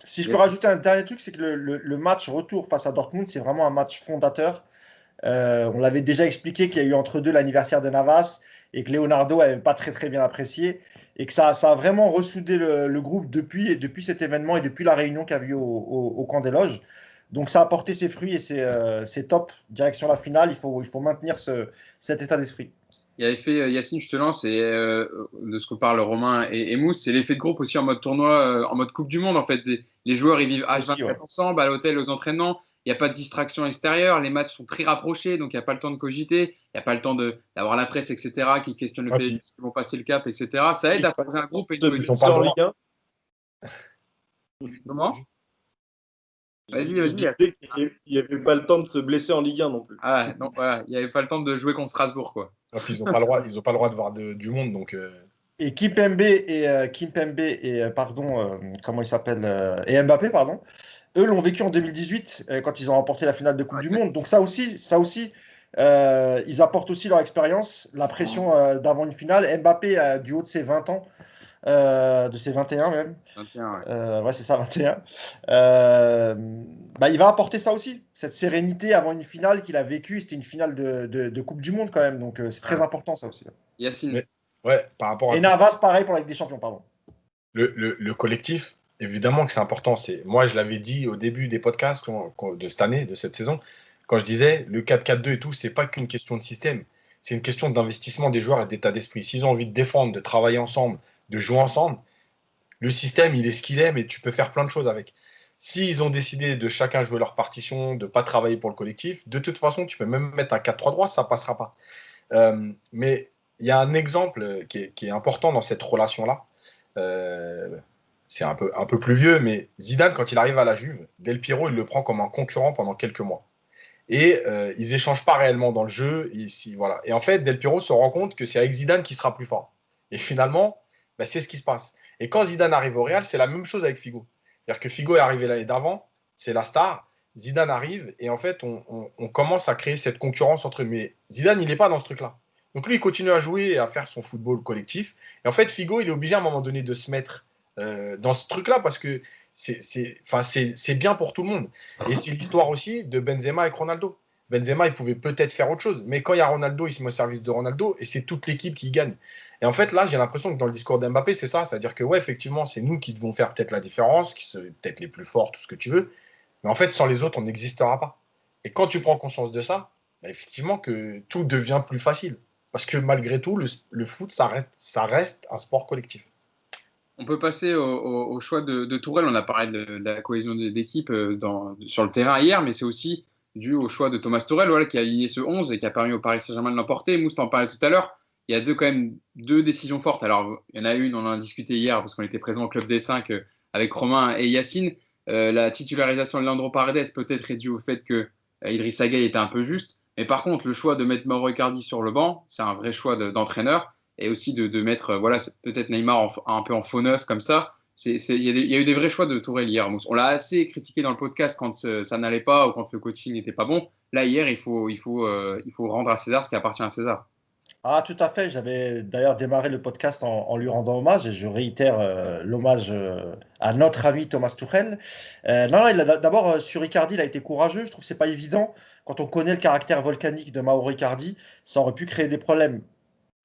Si je peux rajouter un dernier truc, c'est que le match retour face à Dortmund, c'est vraiment un match fondateur. On l'avait déjà expliqué qu'il y a eu entre deux l'anniversaire de Navas et que Leonardo n'avait pas très très bien apprécié et que ça a vraiment ressoudé le groupe depuis cet événement et depuis la réunion qu'il y a eu au camp des loges. Donc ça a porté ses fruits et c'est top. Direction la finale, il faut maintenir cet état d'esprit. Il avait fait, Yacine, je te lance, et de ce que parle Romain et Mousse, c'est l'effet de groupe aussi en mode tournoi, en mode Coupe du Monde. En fait, les joueurs, ils vivent Aussi, ouais. H24 ensemble, à l'hôtel, aux entraînements. Il n'y a pas de distraction extérieure. Les matchs sont très rapprochés, donc il n'y a pas le temps de cogiter. Il n'y a pas le temps d'avoir la presse, etc., qui questionne le Ouais, PSG, puis, qui vont passer le cap, etc. Ça aide à forger un groupe et une ils cohésion. n'ont pas le en droit. Ligue 1. Comment? Vas-y, Je vas-y. disais qu'il n'y avait pas le temps de se blesser en Ligue 1 non plus. Ah, non, voilà, il n'y avait pas le temps de jouer contre Strasbourg, quoi. Et puis, ils n'ont pas le droit, ils ont pas le droit de voir du monde. Donc, Et Kimpembe et pardon, comment il s'appelle et Mbappé, pardon. Eux l'ont vécu en 2018 quand ils ont remporté la finale de Coupe du Monde. Donc ça aussi, ils apportent aussi leur expérience, la pression d'avant une finale. Mbappé, du haut de ses 20 ans, de ses 21 même, 21, ouais. ouais c'est ça, 21, bah, il va apporter ça aussi, cette sérénité avant une finale qu'il a vécue. C'était une finale de Coupe du Monde quand même, donc c'est très important ça aussi. Yacine. mais, ouais, par rapport à Et Navas, pareil pour la Ligue des Champions, pardon. le collectif, évidemment que c'est important. Moi, je l'avais dit au début des podcasts de cette année, de cette saison, quand je disais le 4-4-2 et tout, c'est pas qu'une question de système. C'est une question d'investissement des joueurs et d'état d'esprit. S'ils ont envie de défendre, de travailler ensemble, de jouer ensemble, le système, il est ce qu'il est, mais tu peux faire plein de choses avec. S'ils ont décidé de chacun jouer leur partition, de ne pas travailler pour le collectif, de toute façon, tu peux même mettre un 4-3-3, ça ne passera pas. Mais il y a un exemple qui est important dans cette relation-là. Euh, c'est un peu plus vieux, mais Zidane, quand il arrive à la Juve, Del Piero, il le prend comme un concurrent pendant quelques mois. Et ils échangent pas réellement dans le jeu. Voilà. Et en fait, Del Piero se rend compte que c'est avec Zidane qui sera plus fort. Et finalement, bah, c'est ce qui se passe. Et quand Zidane arrive au Real, c'est la même chose avec Figo. C'est-à-dire que Figo est arrivé l'année d'avant, c'est la star. Zidane arrive et en fait, on commence à créer cette concurrence entre eux. Mais Zidane, il n'est pas dans ce truc-là. Donc lui, il continue à jouer et à faire son football collectif. Et en fait, Figo, il est obligé à un moment donné de se mettre dans ce truc-là parce que c'est bien pour tout le monde. Et c'est l'histoire aussi de Benzema avec Ronaldo. Benzema, il pouvait peut-être faire autre chose, mais quand il y a Ronaldo, il se met au service de Ronaldo et c'est toute l'équipe qui gagne. Et en fait, là, j'ai l'impression que dans le discours d'Mbappé, c'est ça. C'est-à-dire que, ouais, effectivement, c'est nous qui devons faire peut-être la différence, qui sont peut-être les plus forts, tout ce que tu veux. Mais en fait, sans les autres, on n'existera pas. Et quand tu prends conscience de ça, bah, effectivement, que tout devient plus facile. Parce que malgré tout, le foot, ça reste un sport collectif. On peut passer au choix de Tourelle. On a parlé de la cohésion d'équipe sur le terrain hier, mais c'est aussi dû au choix de Thomas Tourelle, voilà, qui a aligné ce 11 et qui a permis au Paris Saint-Germain de l'emporter. Mousse t'en parlait tout à l'heure. Il y a quand même deux décisions fortes. Alors, il y en a une, on en a discuté hier parce qu'on était présent au Club des 5 avec Romain et Yacine. La titularisation de Leandro Paredes peut-être est due au fait que Idrissa Gueye était un peu juste. Mais par contre, le choix de mettre Mauro Icardi sur le banc, c'est un vrai choix d'entraîneur. Et aussi de mettre voilà, peut-être Neymar un peu en faux neuf comme ça. Il y a eu des vrais choix de Tourelle hier, Mousse. On l'a assez critiqué dans le podcast quand ça n'allait pas ou quand le coaching n'était pas bon. Là, hier, il faut rendre à César ce qui appartient à César. Ah, tout à fait. J'avais d'ailleurs démarré le podcast en lui rendant hommage et je réitère l'hommage à notre ami Thomas Tuchel. Non, non, d'abord, sur Icardi, il a été courageux. Je trouve que c'est pas évident. Quand on connaît le caractère volcanique de Mauro Icardi, ça aurait pu créer des problèmes.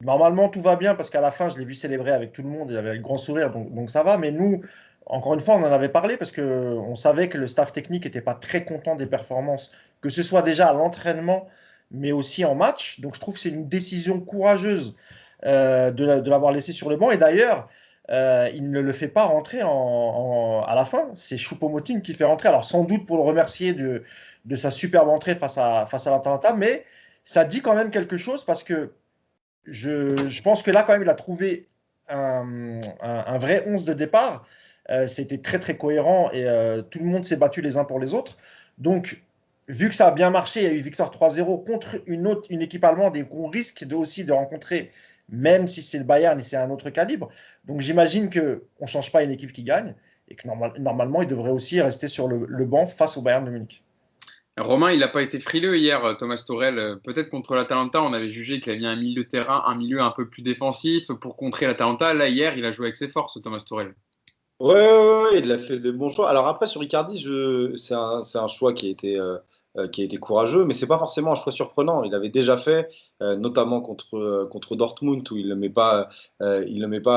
Normalement, tout va bien parce qu'à la fin, je l'ai vu célébrer avec tout le monde. Il avait le grand sourire, donc ça va. Mais nous, encore une fois, on en avait parlé parce qu'on savait que le staff technique n'était pas très content des performances, que ce soit déjà à l'entraînement, mais aussi en match. Donc je trouve que c'est une décision courageuse de l'avoir laissé sur le banc. Et d'ailleurs, il ne le fait pas rentrer à la fin. C'est Choupo-Moting qui fait rentrer. Alors sans doute pour le remercier de sa superbe entrée face à l'Atalanta, mais ça dit quand même quelque chose parce que je pense que là, quand même, il a trouvé un vrai 11 de départ. C'était très, très cohérent et tout le monde s'est battu les uns pour les autres. Donc, vu que ça a bien marché, il y a eu victoire 3-0 contre une équipe allemande et qu'on risque aussi de rencontrer, même si c'est le Bayern et c'est un autre calibre. Donc, j'imagine qu'on ne change pas une équipe qui gagne et que normalement, il devrait aussi rester sur le banc face au Bayern de Munich. Romain, il n'a pas été frileux hier, Thomas Tourelle. Peut-être contre l'Atalanta, on avait jugé qu'il avait mis un milieu de terrain, un milieu un peu plus défensif pour contrer l'Atalanta. Là, hier, il a joué avec ses forces, Thomas Tourelle. Ouais, ouais, ouais, il a fait des bons choix. Alors après, sur Icardi, c'est un choix qui a été courageux, mais c'est pas forcément un choix surprenant. Il avait déjà fait, notamment contre Dortmund, où il le met pas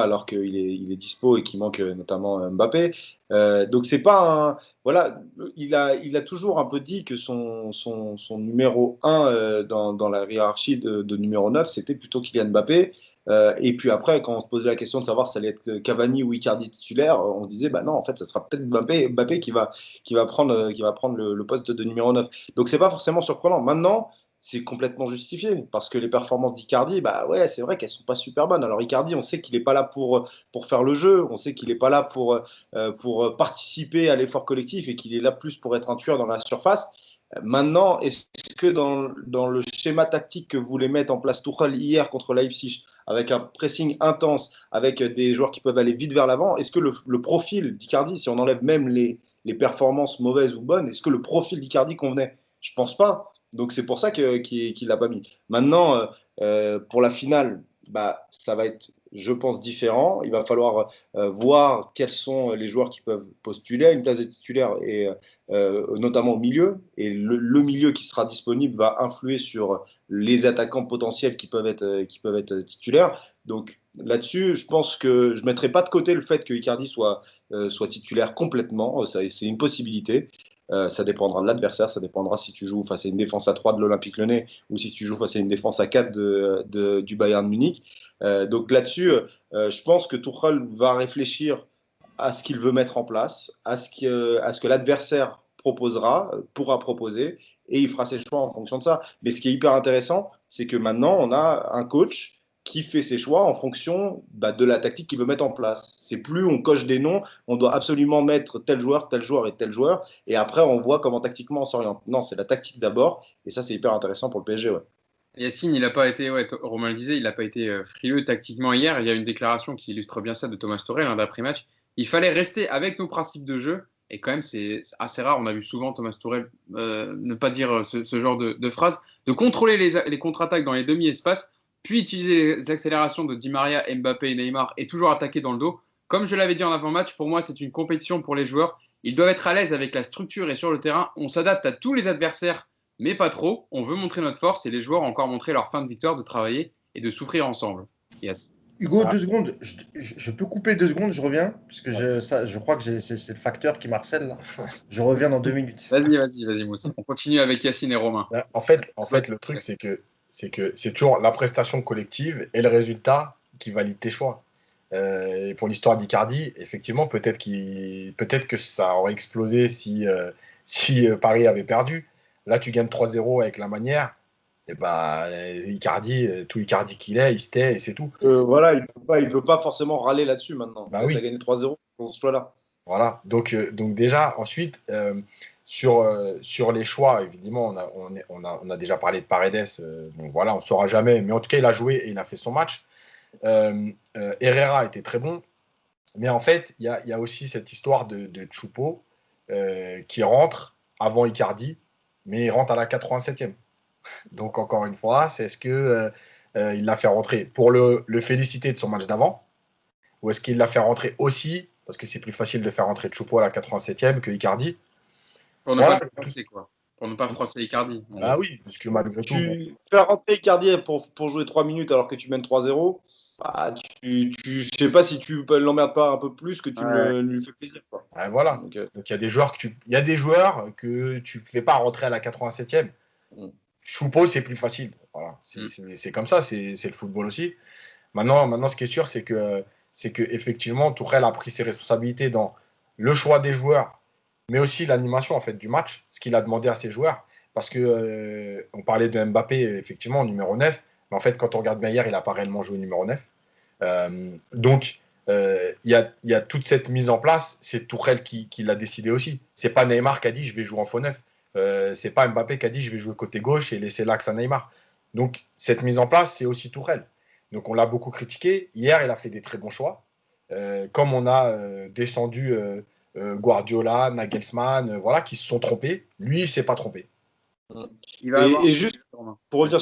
alors qu'il est dispo et qu'il manque notamment Mbappé. Donc c'est pas un, voilà, il a toujours un peu dit que son numéro 1 dans la hiérarchie de numéro 9, c'était plutôt Kylian Mbappé. Et puis après, quand on se posait la question de savoir si ça allait être Cavani ou Icardi titulaire, on se disait bah non, en fait, ça sera peut-être Mbappé qui va prendre le poste de numéro 9. Donc c'est pas forcément surprenant. Maintenant, c'est complètement justifié parce que les performances d'Icardi, bah ouais, c'est vrai qu'elles sont pas super bonnes. Alors Icardi, on sait qu'il n'est pas là pour faire le jeu, on sait qu'il n'est pas là pour participer à l'effort collectif et qu'il est là plus pour être un tueur dans la surface. Maintenant, est-ce que dans le schéma tactique que voulait mettre en place Tuchel hier contre Leipzig, avec un pressing intense, avec des joueurs qui peuvent aller vite vers l'avant, est-ce que le profil d'Icardi, si on enlève même les performances mauvaises ou bonnes, est-ce que le profil d'Icardi convenait? Je pense pas. Donc c'est pour ça qu'il l'a pas mis. Maintenant, pour la finale, bah, ça va être, je pense, différent. Il va falloir voir quels sont les joueurs qui peuvent postuler à une place de titulaire, et notamment au milieu. Et le milieu qui sera disponible va influer sur les attaquants potentiels qui peuvent être titulaires. Donc là-dessus, je pense que je ne mettrai pas de côté le fait que Icardi soit titulaire complètement. C'est une possibilité. Ça dépendra de l'adversaire, ça dépendra si tu joues face à une défense à 3 de l'Olympique Lyonnais ou si tu joues face à une défense à 4 du Bayern Munich. Donc là-dessus, je pense que Tuchel va réfléchir à ce qu'il veut mettre en place, à ce que l'adversaire pourra proposer, et il fera ses choix en fonction de ça. Mais ce qui est hyper intéressant, c'est que maintenant, on a un coach qui fait ses choix en fonction de la tactique qu'il veut mettre en place. C'est plus on coche des noms, on doit absolument mettre tel joueur et tel joueur, et après on voit comment tactiquement on s'oriente. Non, c'est la tactique d'abord, et ça c'est hyper intéressant pour le PSG. Ouais. Yacine, il n'a pas été, ouais, Romain le disait, il n'a pas été frileux tactiquement hier. Il y a une déclaration qui illustre bien ça de Thomas Tuchel d'après-match. Il fallait rester avec nos principes de jeu. Et quand même, c'est assez rare. On a vu souvent Thomas Tuchel ne pas dire ce genre de phrase. De contrôler les contre-attaques dans les demi-espaces, puis utiliser les accélérations de Di Maria, Mbappé et Neymar et toujours attaquer dans le dos. Comme je l'avais dit en avant-match, pour moi, c'est une compétition pour les joueurs. Ils doivent être à l'aise avec la structure et sur le terrain. On s'adapte à tous les adversaires, mais pas trop. On veut montrer notre force et les joueurs ont encore montré leur fin de victoire de travailler et de souffrir ensemble. Yes. Hugo, 2 secondes. Je peux couper 2 secondes, je reviens, parce que je crois que c'est le facteur qui m'harcèle là. Je reviens dans 2 minutes. Vas-y, Mousse. On continue avec Yacine et Romain. En fait, le truc, c'est que c'est toujours la prestation collective et le résultat qui valide tes choix. Et pour l'histoire d'Icardi, effectivement, peut-être que ça aurait explosé si Paris avait perdu. Là, tu gagnes 3-0 avec la manière. Et bah, Icardi, tout Icardi qu'il est, il se tait et c'est tout. Voilà, il peut pas forcément râler là-dessus maintenant. Bah Tu oui. as gagné 3-0 pour ce choix-là. Voilà. Donc déjà, ensuite, sur les choix, évidemment, on a déjà parlé de Paredes. Donc voilà, on ne saura jamais. Mais en tout cas, il a joué et il a fait son match. Herrera était très bon. Mais en fait, il y a aussi cette histoire de Choupo qui rentre avant Icardi, mais il rentre à la 87e. Donc encore une fois, c'est est-ce que il l'a fait rentrer pour le féliciter de son match d'avant, ou est-ce qu'il l'a fait rentrer aussi parce que c'est plus facile de faire rentrer Choupo à la 87e que Icardi. Pour ne Voilà. pas froisser, quoi. Pour ne pas froisser Icardi. Ah oui, parce que malgré tout. Tu fais rentrer Icardi pour jouer 3 minutes alors que tu mènes 3-0. Bah, je sais pas si tu l'emmerdes pas un peu plus que tu lui fais plaisir. Quoi. Ouais, voilà. Donc il y a des joueurs que tu fais pas rentrer à la 87e. Choupo, c'est plus facile. Voilà. C'est comme ça, c'est le football aussi. Maintenant, ce qui est sûr, c'est que effectivement, Tuchel a pris ses responsabilités dans le choix des joueurs, mais aussi l'animation en fait du match, ce qu'il a demandé à ses joueurs. Parce que on parlait de Mbappé, effectivement, numéro 9, mais en fait, quand on regarde bien hier, il n'a pas réellement joué numéro 9. Donc, il y a toute cette mise en place, c'est Tuchel qui l'a décidé aussi. C'est pas Neymar qui a dit je vais jouer en faux 9. C'est pas Mbappé qui a dit je vais jouer côté gauche et laisser l'axe à Neymar. Donc, cette mise en place, c'est aussi Tuchel. Donc, on l'a beaucoup critiqué. Hier, il a fait des très bons choix. Comme on a descendu Guardiola, Nagelsmann, voilà, qui se sont trompés. Lui, il ne s'est pas trompé. Et juste pour revenir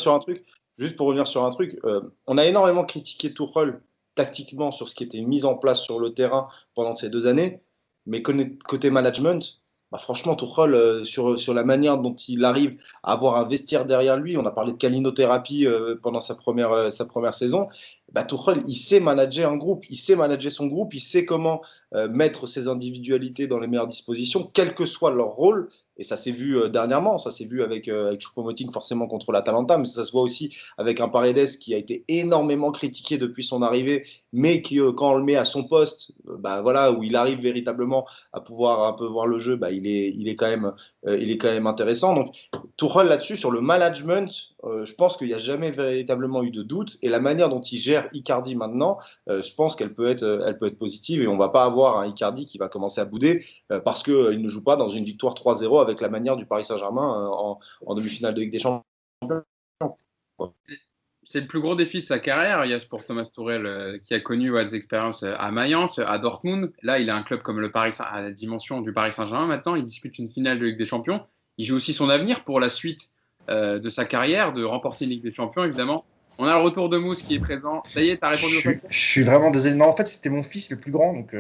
sur un truc, on a énormément critiqué Tuchel tactiquement sur ce qui était mis en place sur le terrain pendant ces 2 années, mais côté management, franchement, Tuchel, sur la manière dont il arrive à avoir un vestiaire derrière lui, on a parlé de calinothérapie pendant sa première saison, bah, Tuchel, il sait manager un groupe, il sait manager son groupe, il sait comment mettre ses individualités dans les meilleures dispositions, quel que soit leur rôle. Et ça s'est vu dernièrement, ça s'est vu avec Choupo-Moting forcément contre l'Atalanta, mais ça se voit aussi avec un Paredes qui a été énormément critiqué depuis son arrivée, mais qui, quand on le met à son poste, bah, voilà, où il arrive véritablement à pouvoir un peu voir le jeu, bah, il est quand même intéressant. Donc, Tuchel là-dessus, sur le management, je pense qu'il n'y a jamais véritablement eu de doute. Et la manière dont il gère Icardi maintenant, je pense elle peut être positive. Et on ne va pas avoir un Icardi qui va commencer à bouder parce qu'il ne joue pas dans une victoire 3-0 avec la manière du Paris Saint-Germain en demi-finale de Ligue des Champions. C'est le plus gros défi de sa carrière. Il y a pour Thomas Tuchel qui a connu des expériences à Mayence, à Dortmund. Là, il a un club comme le Paris à la dimension du Paris Saint-Germain. Maintenant, il dispute une finale de Ligue des Champions. Il joue aussi son avenir pour la suite de sa carrière, de remporter une Ligue des Champions, évidemment. On a le retour de Mousse qui est présent. Ça y est, tu as répondu aux questions. Je suis vraiment désolé. Non, en fait, c'était mon fils le plus grand, donc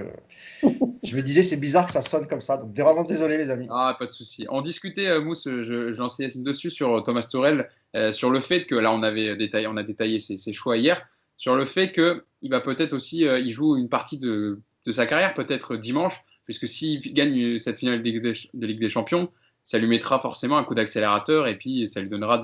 je me disais, c'est bizarre que ça sonne comme ça. Donc, vraiment désolé, les amis. Ah, pas de souci. On discutait, Mousse, je lançais dessus sur Thomas Tuchel, sur le fait que là, on a détaillé ses choix hier, sur le fait qu'il va peut-être aussi, il joue une partie de sa carrière, peut-être dimanche, puisque s'il gagne cette finale de Ligue des Champions, ça lui mettra forcément un coup d'accélérateur et puis ça lui donnera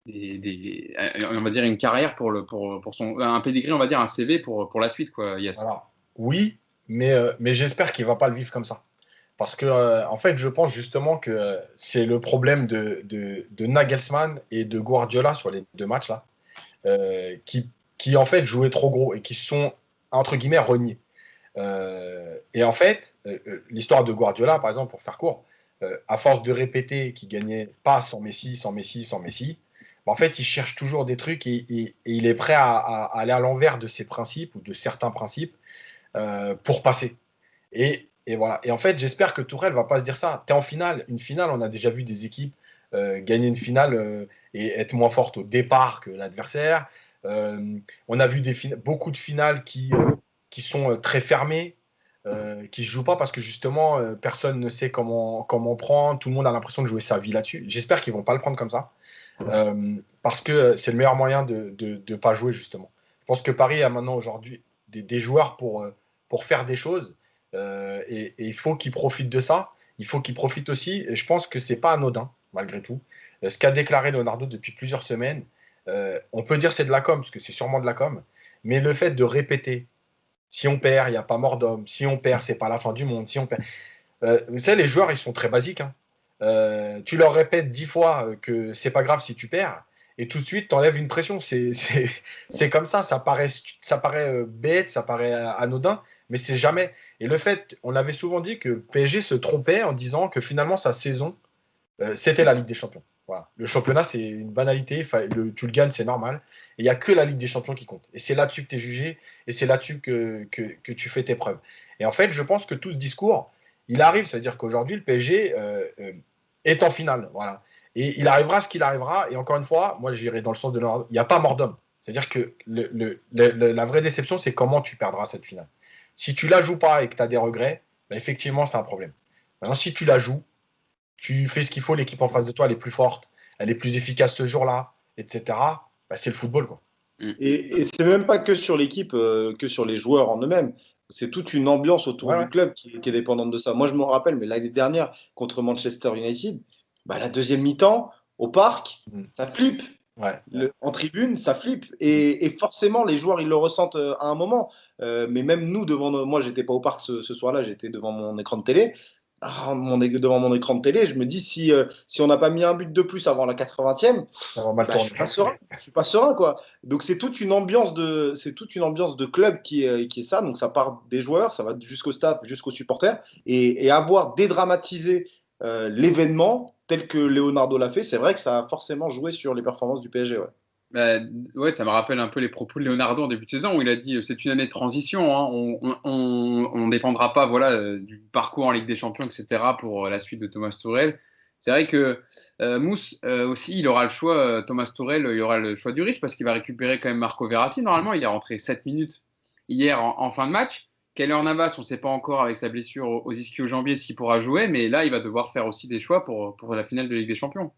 on va dire une carrière pour un pedigree, on va dire un CV pour la suite, quoi. Yes. Voilà. Oui, mais j'espère qu'il ne va pas le vivre comme ça. Parce que, en fait, je pense justement que c'est le problème de Nagelsmann et de Guardiola sur les deux matchs là, qui en fait jouaient trop gros et qui sont entre guillemets reniés. Et en fait, l'histoire de Guardiola, par exemple, pour faire court, à force de répéter qu'il gagnait pas sans Messi, sans Messi, sans Messi, en fait, il cherche toujours des trucs et il est prêt à aller à l'envers de ses principes ou de certains principes pour passer. Et voilà. Et en fait, j'espère que Tourelle va pas se dire ça. Tu es en finale. Une finale, on a déjà vu des équipes gagner une finale et être moins fortes au départ que l'adversaire. On a vu beaucoup de finales qui sont très fermées, qui ne se jouent pas parce que justement, personne ne sait comment prendre. Tout le monde a l'impression de jouer sa vie là-dessus. J'espère qu'ils ne vont pas le prendre comme ça. Parce que c'est le meilleur moyen de ne pas jouer, justement. Je pense que Paris a maintenant aujourd'hui des joueurs pour faire des choses. Et il faut qu'ils profitent de ça. Il faut qu'ils profitent aussi. Et je pense que c'est pas anodin, malgré tout. Ce qu'a déclaré Leonardo depuis plusieurs semaines, on peut dire c'est de la com, parce que c'est sûrement de la com. Mais le fait de répéter, si on perd, il n'y a pas mort d'homme. Si on perd, c'est pas la fin du monde. Si on perd, vous savez, les joueurs, ils sont très basiques. Hein. Tu leur répètes 10 fois que c'est pas grave si tu perds, et tout de suite, tu enlèves une pression. C'est comme ça paraît bête, ça paraît anodin, mais c'est jamais. Et le fait, on avait souvent dit que PSG se trompait en disant que finalement, sa saison, c'était la Ligue des Champions. Voilà. Le championnat, c'est une banalité, tu le gagnes, c'est normal. Et il n'y a que la Ligue des Champions qui compte. Et c'est là-dessus que tu es jugé, et c'est là-dessus que tu fais tes preuves. Et en fait, je pense que tout ce discours, il arrive, c'est-à-dire qu'aujourd'hui, le PSG est en finale. Voilà. Et il arrivera ce qu'il arrivera. Et encore une fois, moi, j'irai dans le sens de il n'y a pas mort d'homme. C'est-à-dire que la vraie déception, c'est comment tu perdras cette finale. Si tu la joues pas et que tu as des regrets, ben effectivement, c'est un problème. Maintenant, si tu la joues, tu fais ce qu'il faut, l'équipe en face de toi, elle est plus forte, elle est plus efficace ce jour-là, etc. Ben, c'est le football, quoi. Et c'est même pas que sur l'équipe, que sur les joueurs en eux-mêmes. C'est toute une ambiance autour du club qui est dépendante de ça. Moi, je me rappelle, mais l'année dernière, contre Manchester United, bah, la deuxième mi-temps, au parc, ça flippe. Ouais. En tribune, ça flippe. Et forcément, les joueurs, ils le ressentent à un moment. Mais même nous, moi, j'étais pas au parc ce soir-là, j'étais devant mon écran de télé. Devant mon écran de télé, je me dis si on n'a pas mis un but de plus avant la 80e, je suis pas serein. Je suis pas serein, quoi. Donc c'est toute une ambiance de club qui est ça. Donc ça part des joueurs, ça va jusqu'au staff, jusqu'aux supporters, et avoir dédramatisé l'événement tel que Leonardo l'a fait, c'est vrai que ça a forcément joué sur les performances du PSG. Ouais. Ouais, ça me rappelle un peu les propos de Leonardo en début de saison où il a dit c'est une année de transition, hein, on dépendra pas du parcours en Ligue des Champions, etc. pour la suite de Thomas Tuchel. C'est vrai que Mousse aussi, il aura le choix, Thomas Tuchel, il aura le choix du risque parce qu'il va récupérer quand même Marco Verratti. Normalement, il est rentré 7 minutes hier en fin de match. Keylor Navas, on ne sait pas encore avec sa blessure aux ischio-jambiers s'il pourra jouer, mais là, il va devoir faire aussi des choix pour la finale de Ligue des Champions.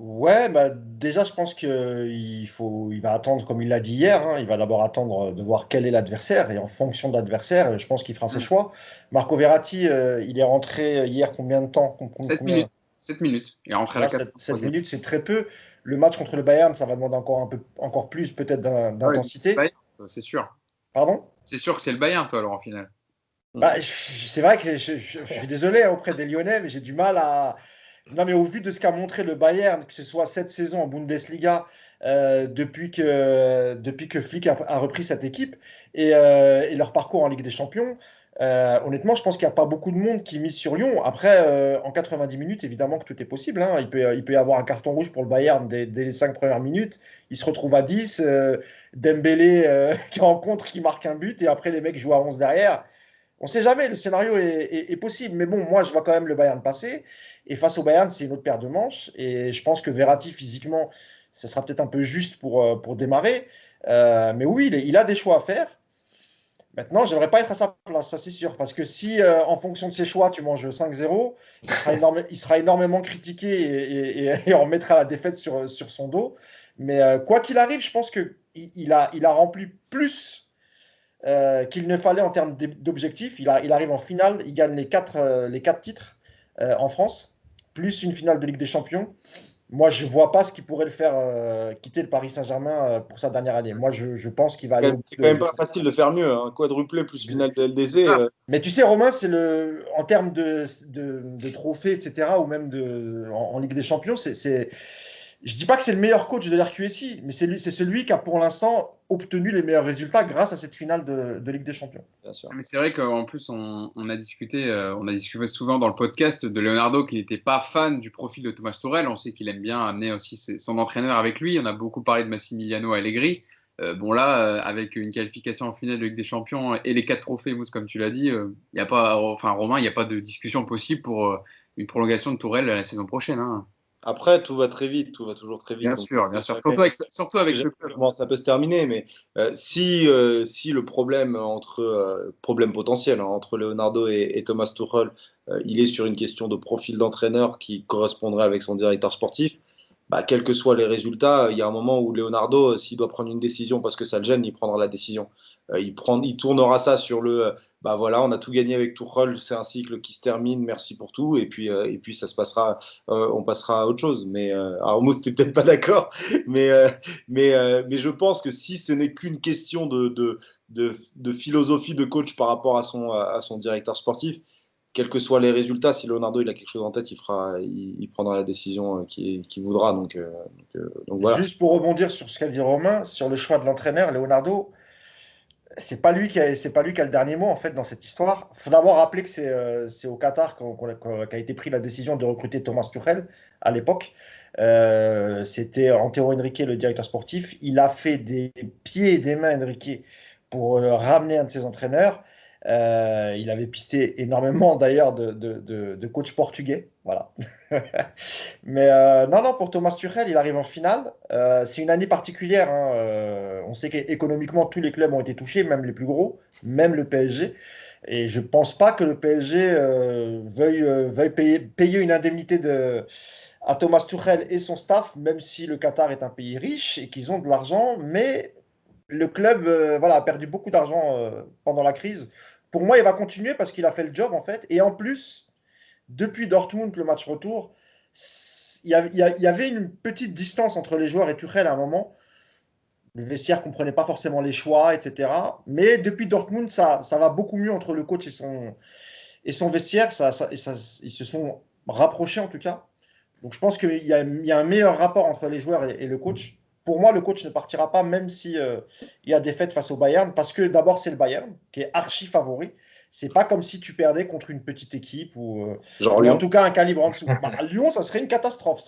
Ouais, bah, déjà, je pense il va attendre, comme il l'a dit hier, hein, il va d'abord attendre de voir quel est l'adversaire, et en fonction de l'adversaire, je pense qu'il fera ses Hmm. choix. Marco Verratti, il est rentré hier combien de temps? 7 Combien? minutes. 7 minutes. Il est rentré à la Voilà, 7 83e. minutes, c'est très peu. Le match contre le Bayern, ça va demander encore plus peut-être Ah ouais, c'est le d'intensité. Bayern, c'est sûr. Pardon? C'est sûr que c'est le Bayern, toi, alors, en finale. Bah, c'est vrai que je suis désolé hein, auprès des Lyonnais, mais j'ai du mal à. Non, mais au vu de ce qu'a montré le Bayern, que ce soit cette saison en Bundesliga, depuis que Flick a repris cette équipe, et leur parcours en Ligue des Champions, honnêtement, je pense qu'il n'y a pas beaucoup de monde qui mise sur Lyon. Après, en 90 minutes, évidemment que tout est possible, hein. Il peut y avoir un carton rouge pour le Bayern dès les 5 premières minutes. Il se retrouve à 10. Dembélé qui rencontre, qui marque un but, et après les mecs jouent à 11 derrière. On ne sait jamais, le scénario est possible. Mais bon, moi, je vois quand même le Bayern passer. Et face au Bayern, c'est une autre paire de manches. Et je pense que Verratti, physiquement, ça sera peut-être un peu juste pour démarrer. Mais oui, il a des choix à faire. Maintenant, j'aimerais pas être à sa place, ça c'est sûr. Parce que si, en fonction de ses choix, tu manges 5-0, il sera énormément critiqué et on mettra la défaite sur son dos. Mais quoi qu'il arrive, je pense qu'il a rempli plus qu'il ne fallait en termes d'objectifs. Il arrive en finale, il gagne les quatre titres en France, plus une finale de Ligue des Champions. Moi, je ne vois pas ce qui pourrait le faire quitter le Paris Saint-Germain pour sa dernière année. Moi, je pense qu'il va aller au bout C'est quand même de pas cette. facile de faire mieux, hein. Quadruplé plus finale de LDC. Ah, Mais tu sais, Romain, en termes de trophées, etc., ou même en Ligue des Champions, je dis pas que c'est le meilleur coach de l'RQSI, mais c'est celui qui a pour l'instant obtenu les meilleurs résultats grâce à cette finale de Ligue des Champions. Bien sûr. mais c'est vrai qu'en plus, on a discuté souvent dans le podcast de Leonardo qu'il n'était pas fan du profil de Thomas Tuchel. On sait qu'il aime bien amener aussi son entraîneur avec lui. On a beaucoup parlé de Massimiliano Allegri. Bon là, avec une qualification en finale de Ligue des Champions et les 4 trophées, Mousse, comme tu l'as dit, il y a pas, enfin Romain, il n'y a pas de discussion possible pour une prolongation de Tourelle la saison prochaine, hein. Après, tout va très vite, tout va toujours très vite. Bien Donc, sûr, bien sûr. jamais- Surtout avec ce jamais club. comment ça peut se terminer. Mais si le problème problème potentiel hein, entre Leonardo et Thomas Tuchel, il est sur une question de profil d'entraîneur qui correspondrait avec son directeur sportif, bah, quels que soient les résultats, il y a un moment où Leonardo, s'il doit prendre une décision parce que ça le gêne, il prendra la décision. Il tournera ça sur bah voilà, on a tout gagné avec Tuchel, c'est un cycle qui se termine, merci pour tout, et puis ça se passera, on passera à autre chose. Mais alors Mousse, t'es peut-être pas d'accord, mais, mais je pense que si ce n'est qu'une question de philosophie de coach par rapport à son directeur sportif, quels que soient les résultats, si Leonardo il a quelque chose en tête, il prendra la décision qu'il voudra. Donc voilà. Juste pour rebondir sur ce qu'a dit Romain, sur le choix de l'entraîneur, Leonardo, c'est pas lui qui a le dernier mot en fait dans cette histoire. Il faut d'abord rappeler que c'est au Qatar qu'a été prise la décision de recruter Thomas Tuchel à l'époque. C'était Antero Henrique, le directeur sportif. Il a fait des pieds et des mains, Henrique, pour ramener un de ses entraîneurs. Il avait pisté énormément d'ailleurs de coachs portugais. Voilà. Mais non, non, pour Thomas Tuchel, il arrive en finale. C'est une année particulière, hein. On sait qu'économiquement, tous les clubs ont été touchés, même les plus gros, même le PSG. Et je ne pense pas que le PSG veuille payer une indemnité à Thomas Tuchel et son staff, même si le Qatar est un pays riche et qu'ils ont de l'argent. Mais le club voilà, a perdu beaucoup d'argent pendant la crise. Pour moi, il va continuer parce qu'il a fait le job, en fait. Et en plus, depuis Dortmund, le match retour, il y avait une petite distance entre les joueurs et Tuchel à un moment. Le vestiaire ne comprenait pas forcément les choix, etc. Mais depuis Dortmund, ça va beaucoup mieux entre le coach et son vestiaire. Ils se sont rapprochés en tout cas. Donc je pense qu'il y a un meilleur rapport entre les joueurs et le coach. Pour moi, le coach ne partira pas, même si il y a des défaite face au Bayern, parce que d'abord, c'est le Bayern qui est archi favori. C'est pas comme si tu perdais contre une petite équipe Genre ou en Lyon. tout cas un calibre en dessous. Bah, Lyon, ça serait une catastrophe.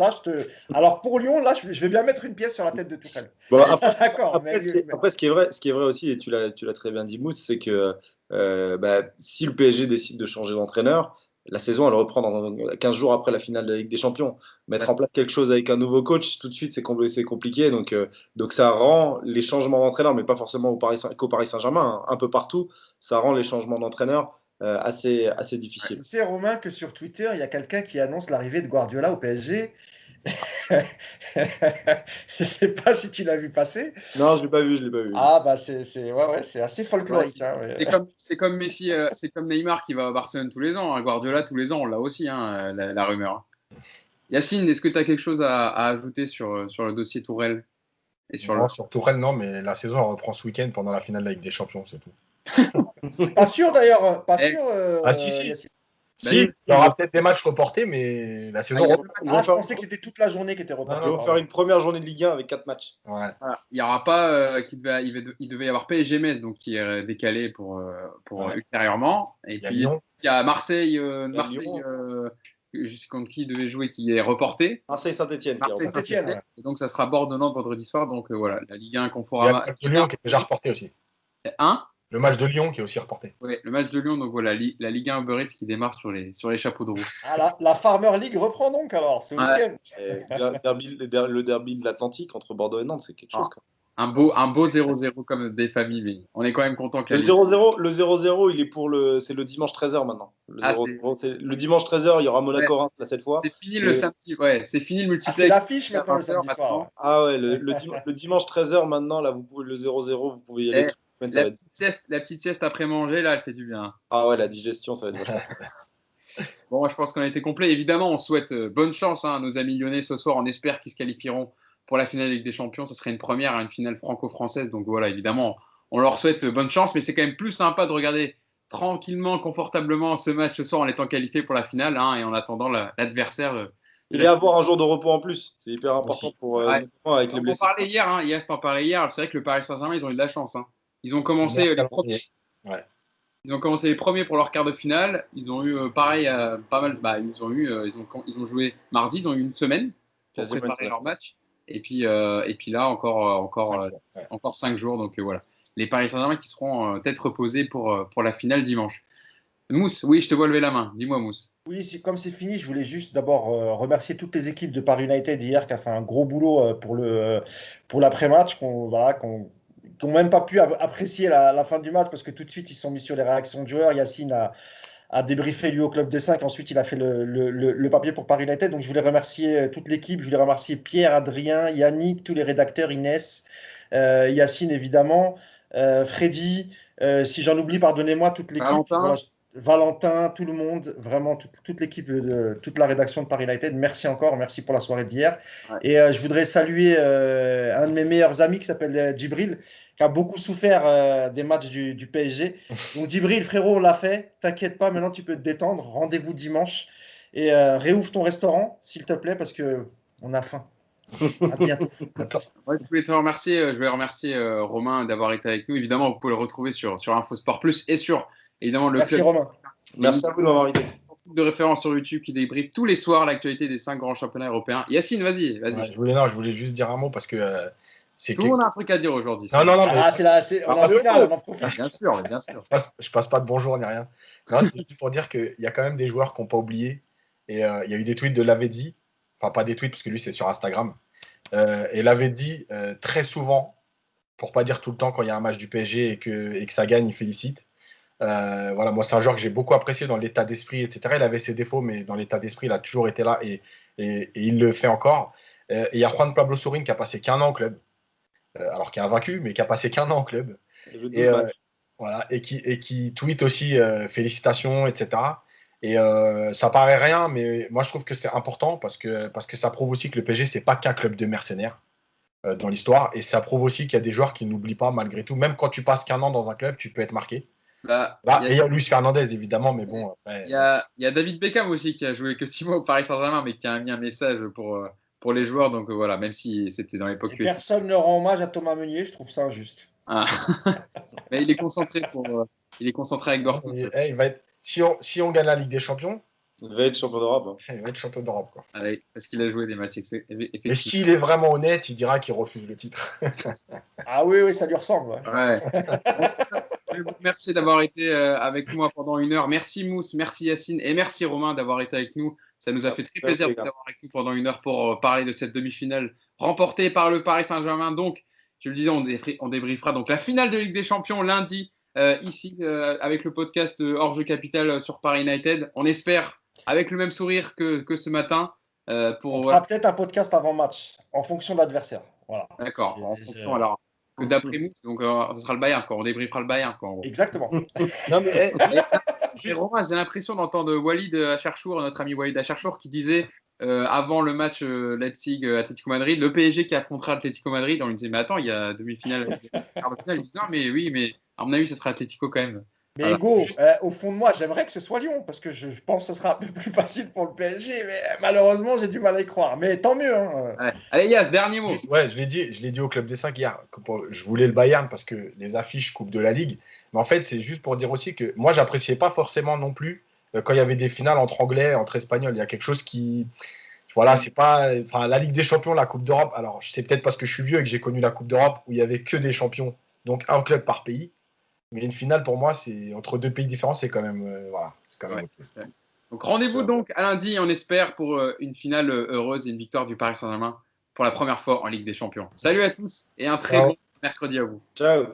Alors pour Lyon, là, je vais bien mettre une pièce sur la tête de Tourelle. Bon, D'accord, après, ce qui est vrai aussi, et tu l'as très bien dit, Mousse, c'est que bah, si le PSG décide de changer d'entraîneur, la saison, elle reprend dans 15 jours après la finale de la Ligue des Champions. Mettre en place quelque chose avec un nouveau coach, tout de suite, c'est compliqué. Donc ça rend les changements d'entraîneur, mais pas forcément qu'au Paris Saint-Germain, hein, un peu partout, ça rend les changements d'entraîneur assez difficiles. tu sais, Romain, que sur Twitter, il y a quelqu'un qui annonce l'arrivée de Guardiola au PSG. Je sais pas si tu l'as vu passer. Non, je l'ai pas vu, je l'ai pas vu. Ah, bah, ouais, c'est assez folklorique. Ouais, Hein, mais- c'est comme Messi, c'est comme Neymar qui va à Barcelone tous les ans, hein. Guardiola tous les ans, on l'a aussi, hein, la rumeur. Yacine, est-ce que tu as quelque chose à ajouter sur le dossier Tourelle et sur le... Non, sur Tourelle, non, mais la saison elle reprend ce week-end pendant la finale de la Ligue des Champions, c'est tout. Pas sûr d'ailleurs, pas Eh, sûr, Ah, si. Yacine. Bah, Si, il y aura peut-être des matchs reportés, mais la saison il y a- reprend. Ah, je pensais que c'était toute la journée qui était Ils reportée. vont faire une première journée de Ligue 1 avec 4 matchs. Ouais. voilà. Il y aura pas il devait y avoir PSG Metz donc qui est décalé pour Ouais. ultérieurement et Il y a puis Lyon. il y a Marseille Lyon. je sais contre qui devait jouer qui est reporté. Marseille-Saint-Etienne. Marseille Saint-Étienne, Saint-Étienne. ouais. Et donc ça sera Bordeaux-Nantes vendredi soir donc voilà, la Ligue 1 Il y a le Conforama match de Lyon qui est déjà reporté aussi. 1. Le match de Lyon qui est aussi reporté. Ouais, le match de Lyon donc voilà, la Ligue 1 Uber Eats qui démarre sur les chapeaux de roue. Ah, la Farmer League reprend donc alors ce Ouais. week-end. Le derby de l'Atlantique entre Bordeaux et Nantes, c'est quelque chose. Quoi. Un beau 0-0 comme des familles, mais on est quand même content que la Le Ligue 0-0, il est c'est le dimanche 13h maintenant. Le dimanche 13h, il y aura Monaco-Reims là, cette fois. c'est fini le samedi, ouais, c'est fini le Ah, multiplayer. c'est l'affiche maintenant le samedi soir. Ouais. Ah ouais, le dimanche 13h maintenant, là, le 0-0, vous pouvez y aller. La petite sieste après manger, là, elle fait du bien. Ah ouais, la digestion, ça va être vachement. Bon, moi, je pense qu'on a été complet. Évidemment, on souhaite bonne chance à nos amis lyonnais ce soir. On espère qu'ils se qualifieront pour la finale de Ligue des Champions. Ça serait une première, une finale franco-française. Donc voilà, évidemment, on leur souhaite bonne chance. Mais c'est quand même plus sympa de regarder tranquillement, confortablement ce match ce soir en étant qualifié pour la finale et en attendant l'adversaire. Et avoir un jour de repos en plus, c'est hyper important pour avec les On blessés. parlait hier, t'en parlais hier. C'est vrai que le Paris Saint-Germain, ils ont eu de la chance. Ils ont commencé les premiers. Ouais. Ils ont commencé les premiers pour leur quart de finale. Ils ont eu pareil, pas mal. Ils ont joué mardi. Ils ont eu une semaine pour préparer leur match. Et puis là encore 5 jours. Donc voilà, les Paris Saint-Germain qui seront peut-être reposés pour la finale dimanche. Mousse, oui, je te vois lever la main. Dis-moi, Mousse. Oui, comme c'est fini, je voulais juste d'abord remercier toutes les équipes de Paris United hier qui a fait un gros boulot pour l'après-match, qui n'ont même pas pu apprécier la fin du match parce que tout de suite ils se sont mis sur les réactions de joueurs. Yacine a débriefé lui au club des 5, ensuite il a fait le papier pour Paris United. Donc je voulais remercier toute l'équipe, je voulais remercier Pierre, Adrien, Yannick, tous les rédacteurs, Inès, Yacine évidemment, Freddy. Si j'en oublie, pardonnez-moi, toute l'équipe. Valentin, tout le monde, vraiment toute l'équipe, toute la rédaction de Paris United, merci encore, merci pour la soirée d'hier. Ouais. Et je voudrais saluer un de mes meilleurs amis qui s'appelle Djibril, qui a beaucoup souffert des matchs du PSG. Donc Djibril, frérot, on l'a fait, t'inquiète pas, maintenant tu peux te détendre, rendez-vous dimanche et réouvre ton restaurant, s'il te plaît, parce qu'on a faim. À bientôt. Ouais, je voulais te remercier. Je vais remercier Romain d'avoir été avec nous. Évidemment, vous pouvez le retrouver sur InfoSport Plus et sur évidemment le Merci club. Romain. Merci à vous de m'avoir invité. De référence sur YouTube qui débriefe tous les soirs l'actualité des 5 grands championnats européens. Yacine, vas-y. Ouais, je voulais juste dire un mot parce que tout le monde a un truc à dire aujourd'hui. Non. Mais... Ah, on en finale, on en profite. Bien sûr. Je passe pas de bonjour ni rien. Non, c'est juste pour dire qu'il y a quand même des joueurs qui n'ont pas oublié. Et il y a eu des tweets de Lavezzi. Enfin, pas des tweets parce que lui, c'est sur Instagram. Et Lavezzi, très souvent, pour pas dire tout le temps, quand il y a un match du PSG et que ça gagne, il félicite. Voilà, moi, c'est un joueur que j'ai beaucoup apprécié dans l'état d'esprit, etc. Il avait ses défauts, mais dans l'état d'esprit, il a toujours été là et il le fait encore. Et il y a Juan Pablo Sorin qui a passé qu'1 an au club. Alors qu'il est invaincu, mais qui a passé qu'1 an au club. Voilà, et qui tweet aussi félicitations, etc. Et ça paraît rien, mais moi je trouve que c'est important parce que ça prouve aussi que le PSG, c'est pas qu'un club de mercenaires dans l'histoire. Et ça prouve aussi qu'il y a des joueurs qui n'oublient pas malgré tout. Même quand tu passes qu'1 an dans un club, tu peux être marqué. Il y a Luis Fernandez évidemment, mais bon. Il y a David Beckham aussi qui a joué que 6 mois au Paris Saint-Germain, mais qui a mis un message pour les joueurs. Donc voilà, même si c'était dans l'époque. Personne ne rend hommage à Thomas Meunier, je trouve ça injuste. Ah. Mais il est concentré avec Dortmund. Il va être. Si on gagne la Ligue des Champions, il va être champion d'Europe. Il va être champion d'Europe. Quoi. Allez, parce qu'il a joué des matchs. Et s'il est vraiment honnête, il dira qu'il refuse le titre. Ah oui, ça lui ressemble. Ouais. Je vous remercie d'avoir été avec moi pendant 1 heure. Merci Mousse, merci Yacine et merci Romain d'avoir été avec nous. Ça nous a fait très plaisir de vous avoir avec nous pendant 1 heure pour parler de cette demi-finale remportée par le Paris Saint-Germain. Donc, je le disais, on débriefera donc la finale de Ligue des Champions lundi. Ici, avec le podcast Hors Jeu Capital sur Paris United. On espère, avec le même sourire que ce matin, On fera peut-être un podcast avant match, en fonction de l'adversaire. Voilà. D'accord. En fonction, alors, que d'après-nous, donc ce sera le Bayern, quoi. On débriefera le Bayern, quoi, en gros. Exactement. Non, mais Et Romain, j'ai l'impression d'entendre Walid Acharchour, notre ami Walid Acharchour, qui disait avant le match Leipzig-Atlético Madrid, le PSG qui affrontera Atlético Madrid, on lui disait, mais attends, il y a demi-finale, quart de finale. Il dit, non, mais oui, mais à mon avis, ce sera Atlético quand même. Mais Voilà. Hugo, au fond de moi, j'aimerais que ce soit Lyon, parce que je pense que ce sera un peu plus facile pour le PSG, mais malheureusement, j'ai du mal à y croire. Mais tant mieux. Hein. Ouais. Allez, Yas, dernier mot. ouais, je l'ai dit au Club des 5 hier. Je voulais le Bayern parce que les affiches Coupe de la Ligue. Mais en fait, c'est juste pour dire aussi que moi, j'appréciais pas forcément non plus quand il y avait des finales entre Anglais, entre Espagnols. Il y a quelque chose qui. Voilà, c'est pas. Enfin, la Ligue des Champions, la Coupe d'Europe. Alors, c'est peut-être parce que je suis vieux et que j'ai connu la Coupe d'Europe où il y avait que des champions, donc un club par pays. Mais une finale, pour moi, c'est entre deux pays différents, c'est quand même. Voilà, c'est quand même. Ouais. Donc rendez-vous donc à lundi, on espère, pour une finale heureuse et une victoire du Paris Saint-Germain pour la première fois en Ligue des Champions. Salut à tous et un très bon mercredi à vous. Ciao.